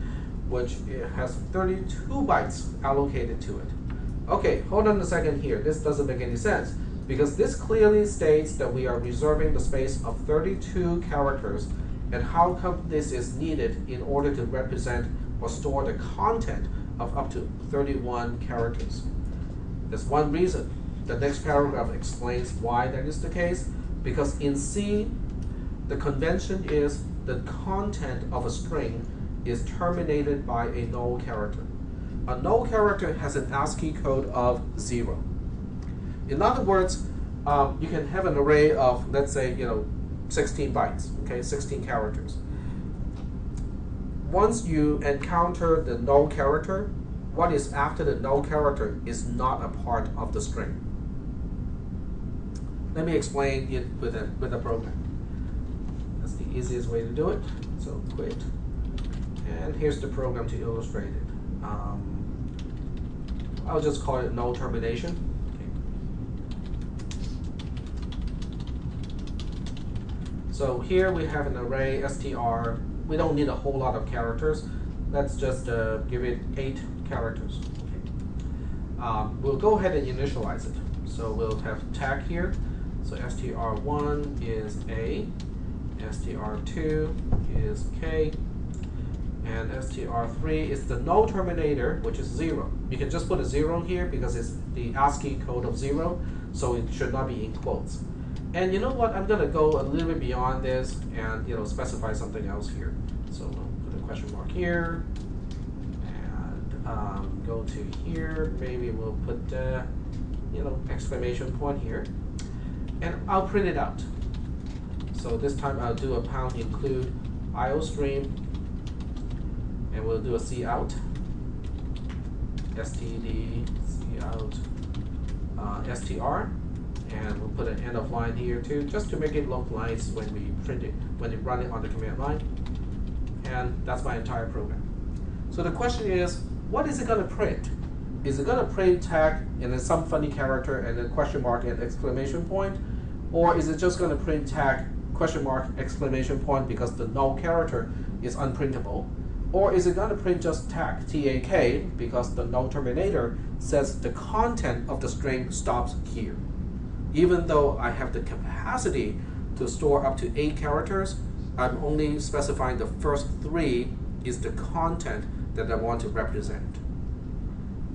which has 32 bytes allocated to it. Okay, hold on a second here. This doesn't make any sense, because this clearly states that we are reserving the space of 32 characters, and how come this is needed in order to represent or store the content of up to 31 characters. There's one reason. The next paragraph explains why that is the case, because in C, the convention is the content of a string is terminated by a null character. A null character has an ASCII code of 0. In other words, you can have an array of, let's say, 16 bytes, okay, 16 characters. Once you encounter the null character, what is after the null character is not a part of the string. Let me explain it with a program. That's the easiest way to do it. So quit. And here's the program to illustrate it. I'll just call it null termination. Okay. So here we have an array str. We don't need a whole lot of characters. Let's just give it 8 characters. Okay. We'll go ahead and initialize it. So we'll have tag here. So str1 is A, str2 is K, and str3 is the null terminator, which is 0. You can just put a 0 here because it's the ASCII code of 0, so it should not be in quotes. And you know what? I'm going to go a little bit beyond this and specify something else here. So we'll put a question mark here, and go to here. Maybe we'll put exclamation point here, and I'll print it out. So this time I'll do a pound include iostream, and we'll do a cout, std cout str, and we'll put an end of line here too, just to make it look nice when we print it, when we run it on the command line. And that's my entire program. So the question is, what is it going to print? Is it going to print tag and then some funny character and then question mark and exclamation point? Or is it just going to print tag, question mark, exclamation point because the null character is unprintable? Or is it going to print just tag, T-A-K, because the null terminator says the content of the string stops here? Even though I have the capacity to store up to 8 characters, I'm only specifying the first 3 is the content that I want to represent.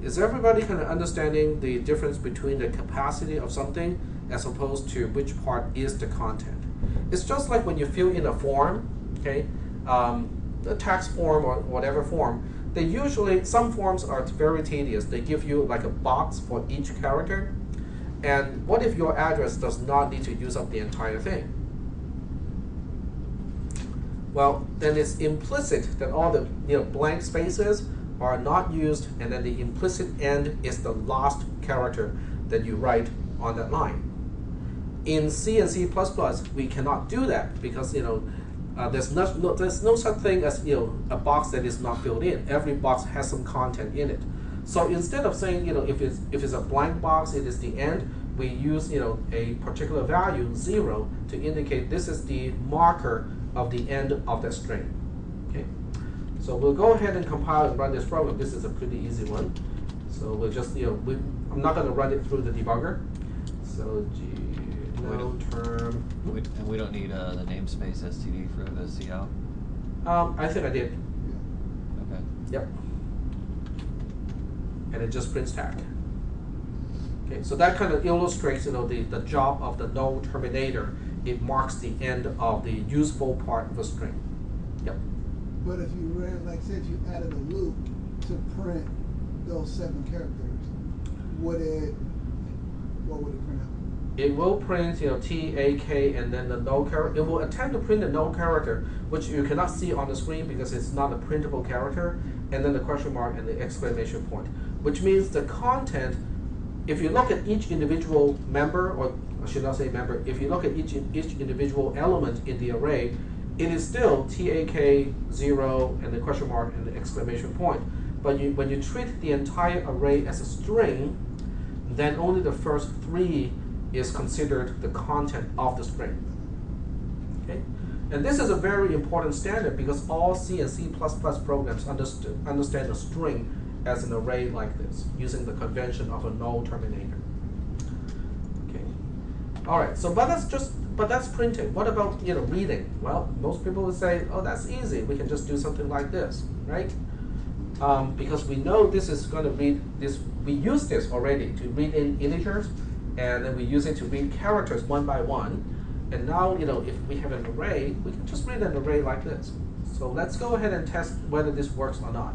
Is everybody kind of understanding the difference between the capacity of something as opposed to which part is the content? It's just like when you fill in a form, okay, a tax form or whatever form, they usually, some forms are very tedious. They give you like a box for each character. And what if your address does not need to use up the entire thing? Well, then it's implicit that all the blank spaces are not used, and then the implicit end is the last character that you write on that line. In C and C++, we cannot do that because there's no such thing as a box that is not filled in. Every box has some content in it. So instead of saying if it's a blank box, it is the end, we use a particular value 0 to indicate this is the marker of the end of the string. Okay, so we'll go ahead and compile and run this program. This is a pretty easy one. So we'll just I'm not going to run it through the debugger. So no term. And we don't need the namespace std for the cout? I think I did. Okay. Yep. And it just prints tag. Okay, so that kind of illustrates, the job of the no terminator. It marks the end of the useful part of a string. Yep. But if you ran, like say if you added a loop to print those 7 characters, what would it print out? It will print, T, A, K, and then the no character. It will attempt to print the no character, which you cannot see on the screen because it's not a printable character, and then the question mark and the exclamation point, which means the content. If you look at each individual member, or I should not say member, if you look at each individual element in the array, it is still TAK 0 and the question mark and the exclamation point. But when you treat the entire array as a string, then only the first 3 is considered the content of the string. Okay? And this is a very important standard because all C and C++ programs understand a string as an array like this, using the convention of a no terminator. Okay. All right. So, but that's printing. What about reading? Well, most people would say, oh, that's easy. We can just do something like this, right? Because we know this is going to read this. We use this already to read in integers, and then we use it to read characters one by one. And now, if we have an array, we can just read an array like this. So let's go ahead and test whether this works or not.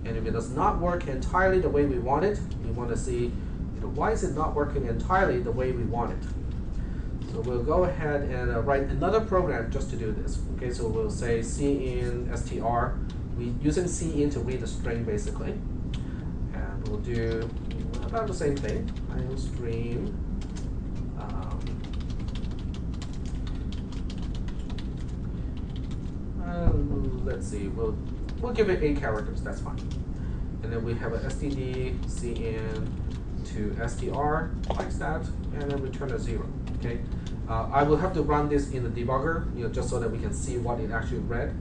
And if it does not work entirely the way we want it, we want to see, why is it not working entirely the way we want it? So we'll go ahead and write another program just to do this. Okay, so we'll say cin str. We're using cin to read the string basically. And we'll do about the same thing. IOStream. Let's see, we'll give it 8 characters, that's fine. And then we have a std cin to str, like that, and then return a 0. Okay, I will have to run this in the debugger, just so that we can see what it actually read.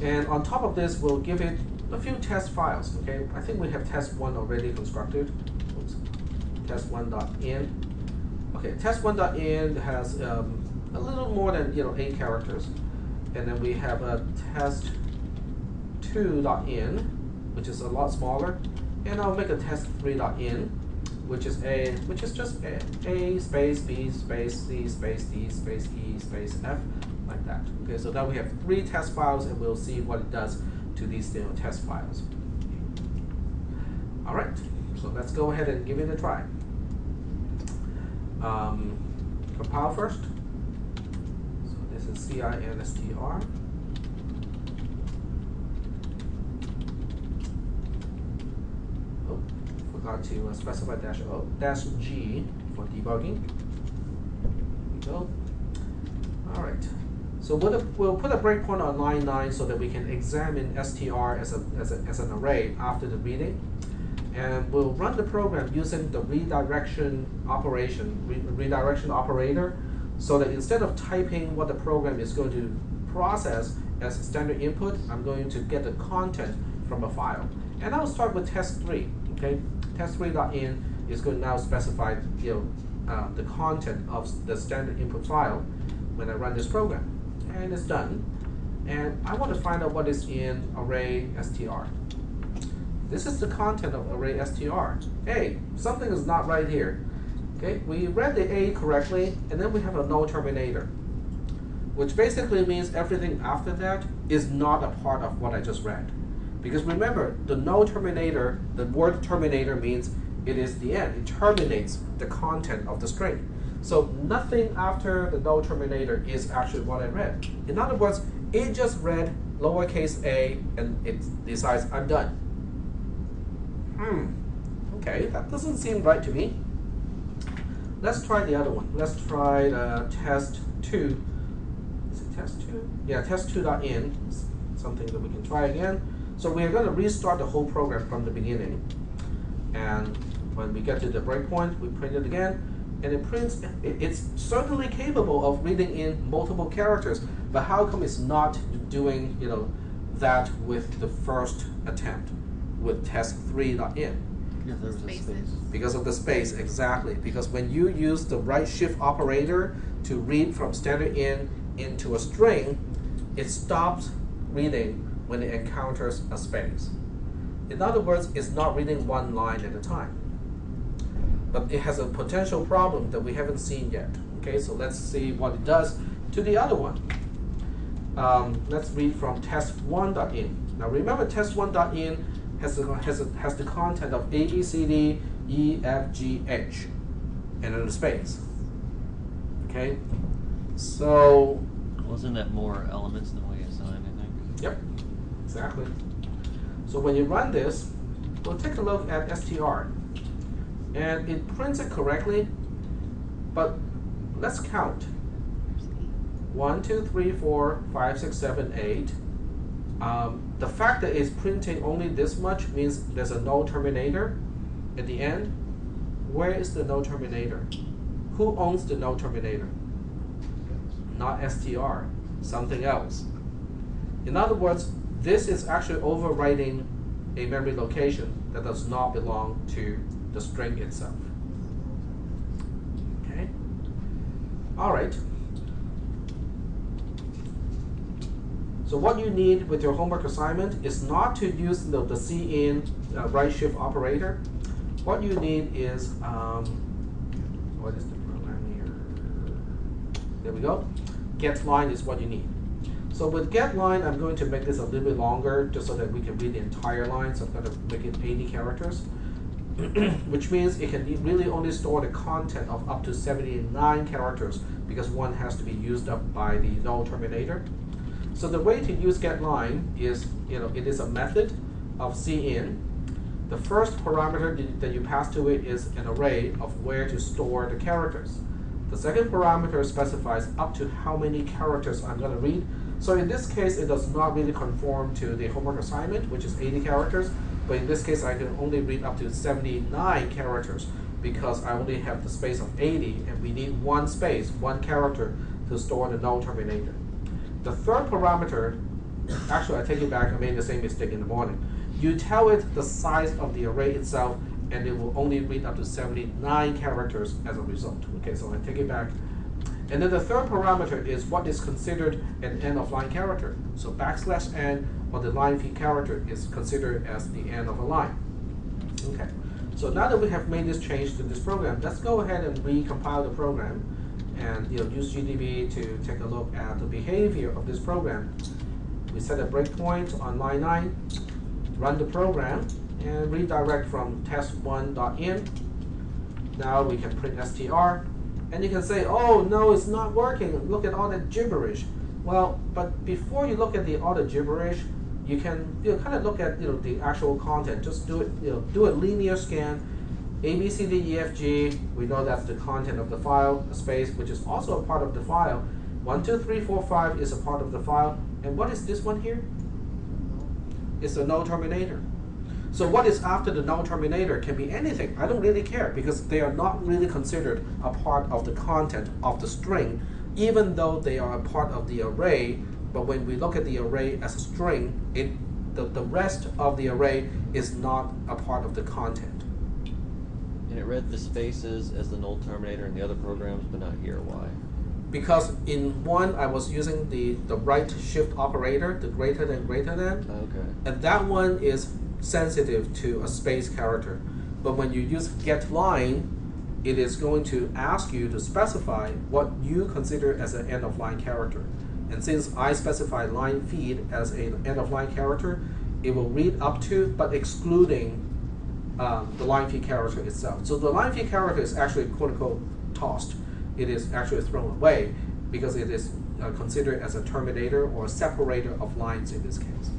And on top of this, we'll give it a few test files. Okay, I think we have test1 already constructed. Oops. Test1.in. Okay, test1.in has a little more than 8 characters. And then we have a test2.in, which is a lot smaller, and I'll make a test3.in, which is just a space b space c space d space e space f, like that. Okay, so now we have 3 test files, and we'll see what it does to these test files. All right, so let's go ahead and give it a try. Compile first. CINSTR. Oh, forgot to specify -G for debugging. There we go. All right. So we'll put a breakpoint on line 9 so that we can examine str as an array after the reading, and we'll run the program using the redirection operator. So that instead of typing what the program is going to process as standard input, I'm going to get the content from a file. And I'll start with test3. Okay, test3.in is going to now specify the content of the standard input file when I run this program, and it's done. And I want to find out what is in array str. This is the content of array str. Hey, something is not right here. Okay, we read the A correctly, and then we have a no terminator, which basically means everything after that is not a part of what I just read. Because remember, the no terminator, the word terminator means it is the end. It terminates the content of the string. So nothing after the no terminator is actually what I read. In other words, it just read lowercase a, and it decides I'm done. Okay, that doesn't seem right to me. Let's try the other one. Let's try the test2. Is it test2? Yeah, test2.in. Something that we can try again. So we are going to restart the whole program from the beginning. And when we get to the breakpoint, we print it again. And it prints, it's certainly capable of reading in multiple characters. But how come it's not doing that with the first attempt with test3.in? Because there's a space. Because of the space, exactly. Because when you use the right shift operator to read from standard in into a string, it stops reading when it encounters a space. In other words, it's not reading one line at a time. but it has a potential problem that we haven't seen yet. Okay, so let's see what it does to the other one. Let's read from test1.in. Now remember, test1.in has the content of A, B, C, D, E, F, G, H, and then a space. Okay, so Wasn't that more elements than we assigned, I think? yep, exactly. So when you run this, we'll take a look at str, and it prints it correctly, but let's count. 1, 2, 3, 4, 5, 6, 7, 8. The fact that it's printing only this much means there's a null terminator at the end. Where is the null terminator? Who owns the null terminator? Not str, something else. In other words, this is actually overwriting a memory location that does not belong to the string itself. Okay? All right. So what you need with your homework assignment is not to use the cin right shift operator. What you need is, what is the program here? There we go. Get line is what you need. So with get line, I'm going to make this a little bit longer just so that we can read the entire line. So I'm going to make it 80 characters, which means it can really only store the content of up to 79 characters because one has to be used up by the null terminator. So the way to use getLine is, it is a method of cin. The first parameter that you pass to it is an array of where to store the characters. The second parameter specifies up to how many characters I'm going to read. So in this case, it does not really conform to the homework assignment, which is 80 characters. But in this case, I can only read up to 79 characters because I only have the space of 80, and we need one space, one character to store the null terminator. The third parameter, actually I take it back, I made the same mistake in the morning. You tell it the size of the array itself, and it will only read up to 79 characters as a result. Okay, so I take it back. And then the third parameter is what is considered an end of line character. So \n or the line feed character is considered as the end of a line. Okay, so now that we have made this change to this program, let's go ahead and recompile the program and use GDB to take a look at the behavior of this program. We set a breakpoint on line 9, run the program, and redirect from test1.in. Now we can print str, and you can say, oh no, it's not working, look at all that gibberish. Well, but before you look at all the gibberish, you can kind of look at the actual content. Just do it, do a linear scan. A, B, C, D, E, F, G, we know that's the content of the file, a space, which is also a part of the file. 1, 2, 3, 4, 5 is a part of the file. And what is this one here? It's a null terminator. So what is after the null terminator can be anything. I don't really care because they are not really considered a part of the content of the string, even though they are a part of the array. But when we look at the array as a string, the rest of the array is not a part of the content. And it read the spaces as the null terminator in the other programs, but not here. Why? Because in one, I was using the right shift operator, the greater than, Okay. and that one is sensitive to a space character. But when you use getLine, it is going to ask you to specify what you consider as an end-of-line character. And since I specify line feed as an end-of-line character, it will read up to, but excluding the line feed character itself. So the line feed character is actually quote-unquote tossed. It is actually thrown away because it is considered as a terminator or a separator of lines in this case.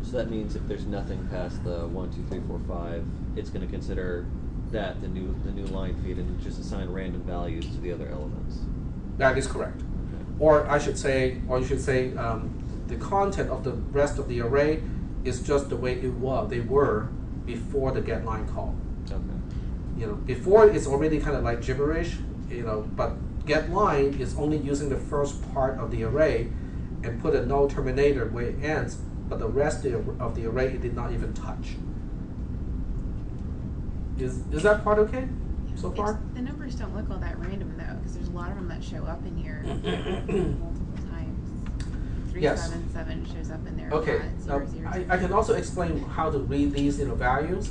So that means if there's nothing past the 1, 2, 3, 4, 5, it's going to consider that the new line feed and just assign random values to the other elements. That is correct. Okay. Or you should say the content of the rest of the array is just the way they were before the getLine call. Okay. Before it's already kind of like gibberish, but getLine is only using the first part of the array and put a null terminator where it ends, but the rest of the array it did not even touch. Is that part okay so far? The numbers don't look all that random though, because there's a lot of them that show up in here multiple times. 377 shows up in there. Okay. A lot. 0, 0, I can also explain how to read these values.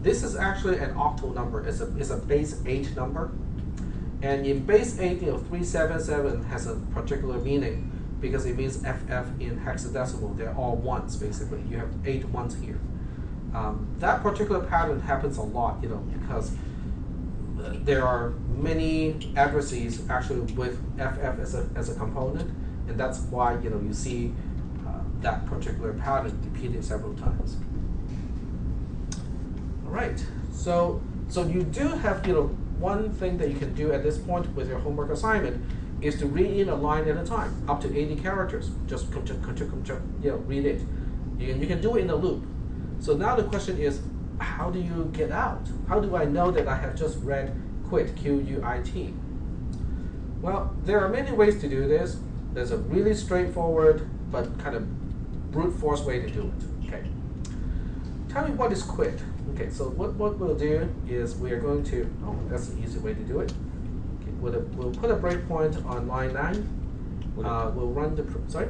This is actually an octal number. It's a base 8 number. And in base 8, 377 has a particular meaning because it means FF in hexadecimal. They're all ones, basically. You have 8 ones here. That particular pattern happens a lot, because there are many addresses actually with FF as a component, and that's why you see that particular pattern repeated several times. All right, so you do have one thing that you can do at this point with your homework assignment is to read in a line at a time, up to 80 characters. Just read it. You can do it in a loop. So now the question is, how do you get out? How do I know that I have just read quit, Q-U-I-T? Well, there are many ways to do this. There's a really straightforward but kind of brute force way to do it. Okay. Tell me what is quit. Okay, so what we'll do is we are going to, that's an easy way to do it. Okay, we'll put a breakpoint on line 9. We'll run the, sorry?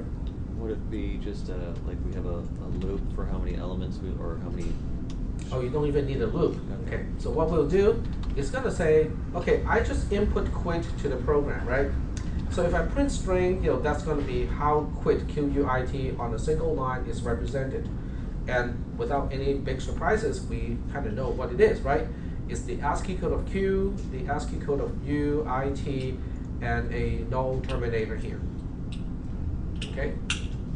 Would it be just like we have a loop for how many elements or how many? Oh, you don't even need a loop. Okay, so what we'll do is going to say, okay, I just input quit to the program, right? So if I print string, that's going to be how quit, Q-U-I-T, on a single line is represented. And without any big surprises, we kind of know what it is, right? It's the ASCII code of Q, the ASCII code of U, I, T, and a null terminator here. Okay?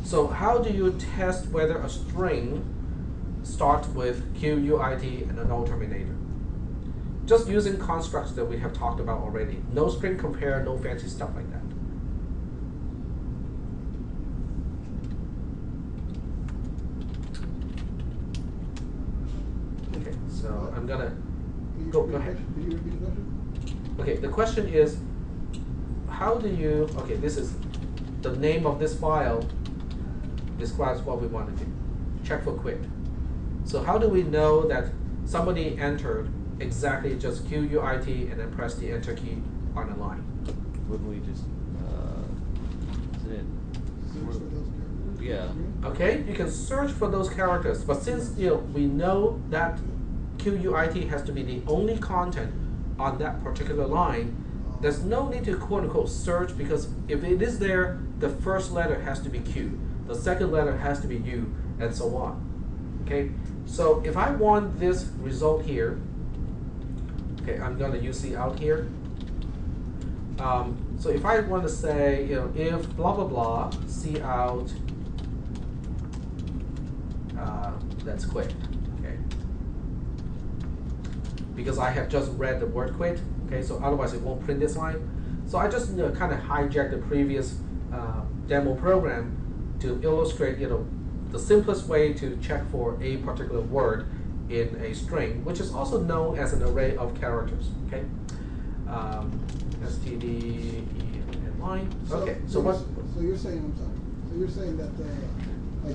So how do you test whether a string starts with Q, U, I, T, and a null terminator? Just using constructs that we have talked about already. No string compare, no fancy stuff like that. Okay, so I'm gonna go ahead. Can you repeat the question? Okay, the question is, how do you, okay, this is the name of this file describes what we want to do. Check for quit. So how do we know that somebody entered exactly just Q-U-I-T and then press the enter key on a line? Wouldn't we just, isn't it? Search for those characters. Yeah. Okay, you can search for those characters, but since we know that Q-U-I-T has to be the only content on that particular line, there's no need to quote-unquote search, because if it is there, the first letter has to be Q, the second letter has to be U, and so on. Okay, so if I want this result here, okay, I'm going to use the out here. So if I want to say, if blah blah blah, C out, that's quit. Okay, because I have just read the word quit. Okay, so otherwise it won't print this line. So I just kind of hijacked the previous demo program to illustrate the simplest way to check for a particular word in a string, which is also known as an array of characters. Okay, std e and line. Okay, so what? So you're saying, I'm sorry. So you're saying that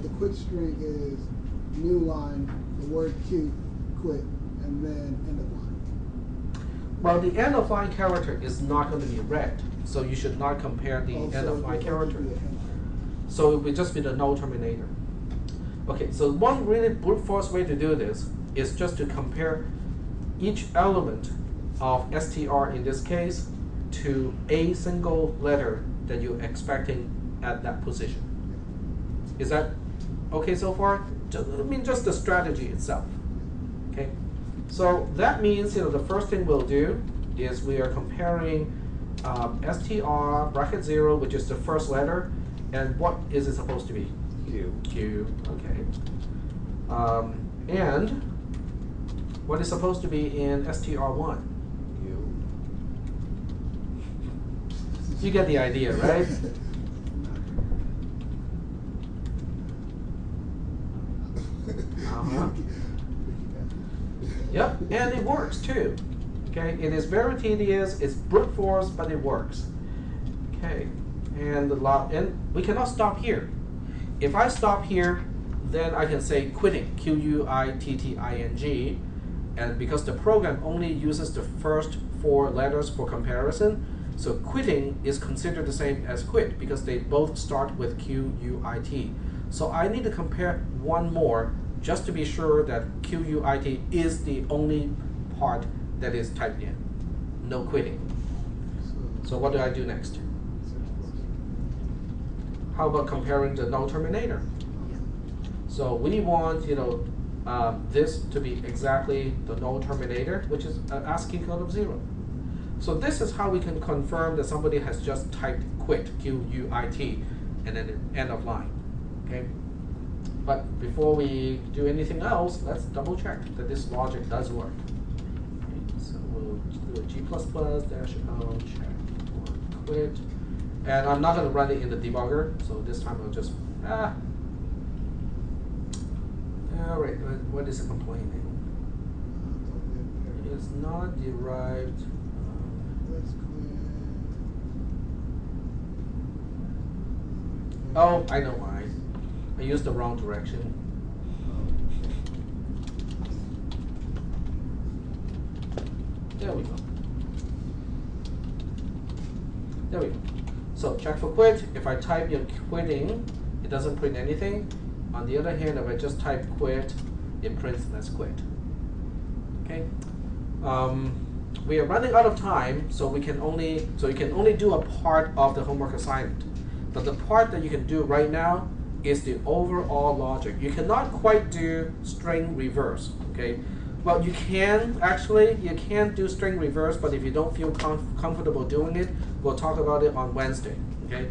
the quit string is new line, the word Q, quit, and then end of line. Well, the end of line character is not going to be read, so you should not compare the end of line character. So it will just be the null terminator. Okay, so one really brute force way to do this is just to compare each element of str in this case to a single letter that you're expecting at that position. Is that okay so far? Just the strategy itself. Okay, so that means the first thing we'll do is we are comparing str bracket 0, which is the first letter, and what is it supposed to be? Q. Q. Okay. And what is supposed to be in str1? U. You get the idea, right? Uh-huh. Yep, and it works too. Okay, it is very tedious, it's brute force, but it works. Okay, and we cannot stop here. If I stop here, then I can say quitting, Q-U-I-T-T-I-N-G, and because the program only uses the first 4 letters for comparison, so quitting is considered the same as quit because they both start with Q-U-I-T. So I need to compare one more just to be sure that QUIT is the only part that is typed in. No quitting. So what do I do next? How about comparing the null terminator? So we want, this to be exactly the null terminator, which is an ASCII code of 0. So this is how we can confirm that somebody has just typed quit, QUIT, and then end of line. Okay. But before we do anything else, let's double check that this logic does work. Okay, so we'll do a G++-L check for quit. And I'm not going to run it in the debugger, so this time I'll just, all right, what is it complaining? It's not derived. That's clear. Oh, I know why. I used the wrong direction. There we go. There we go. So check for quit. If I type in quitting, it doesn't print anything. On the other hand, if I just type quit, it prints let's quit. Okay. We are running out of time, so you can only do a part of the homework assignment. But the part that you can do right now is the overall logic. You cannot quite do string reverse. Okay. Well, you can do string reverse, but if you don't feel comfortable doing it, we'll talk about it on Wednesday. Okay.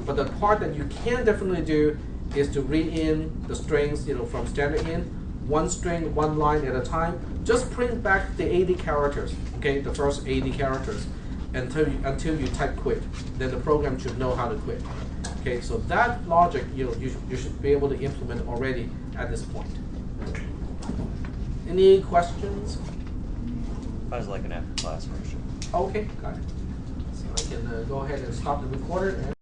But the part that you can definitely do is to read in the strings, from standard in, one string, one line at a time. Just print back the 80 characters, okay, the first 80 characters, until you type quit. Then the program should know how to quit. Okay, so that logic, you should be able to implement already at this point. Any questions? I was like an after class version. Okay, got it. So I can go ahead and stop the recorder.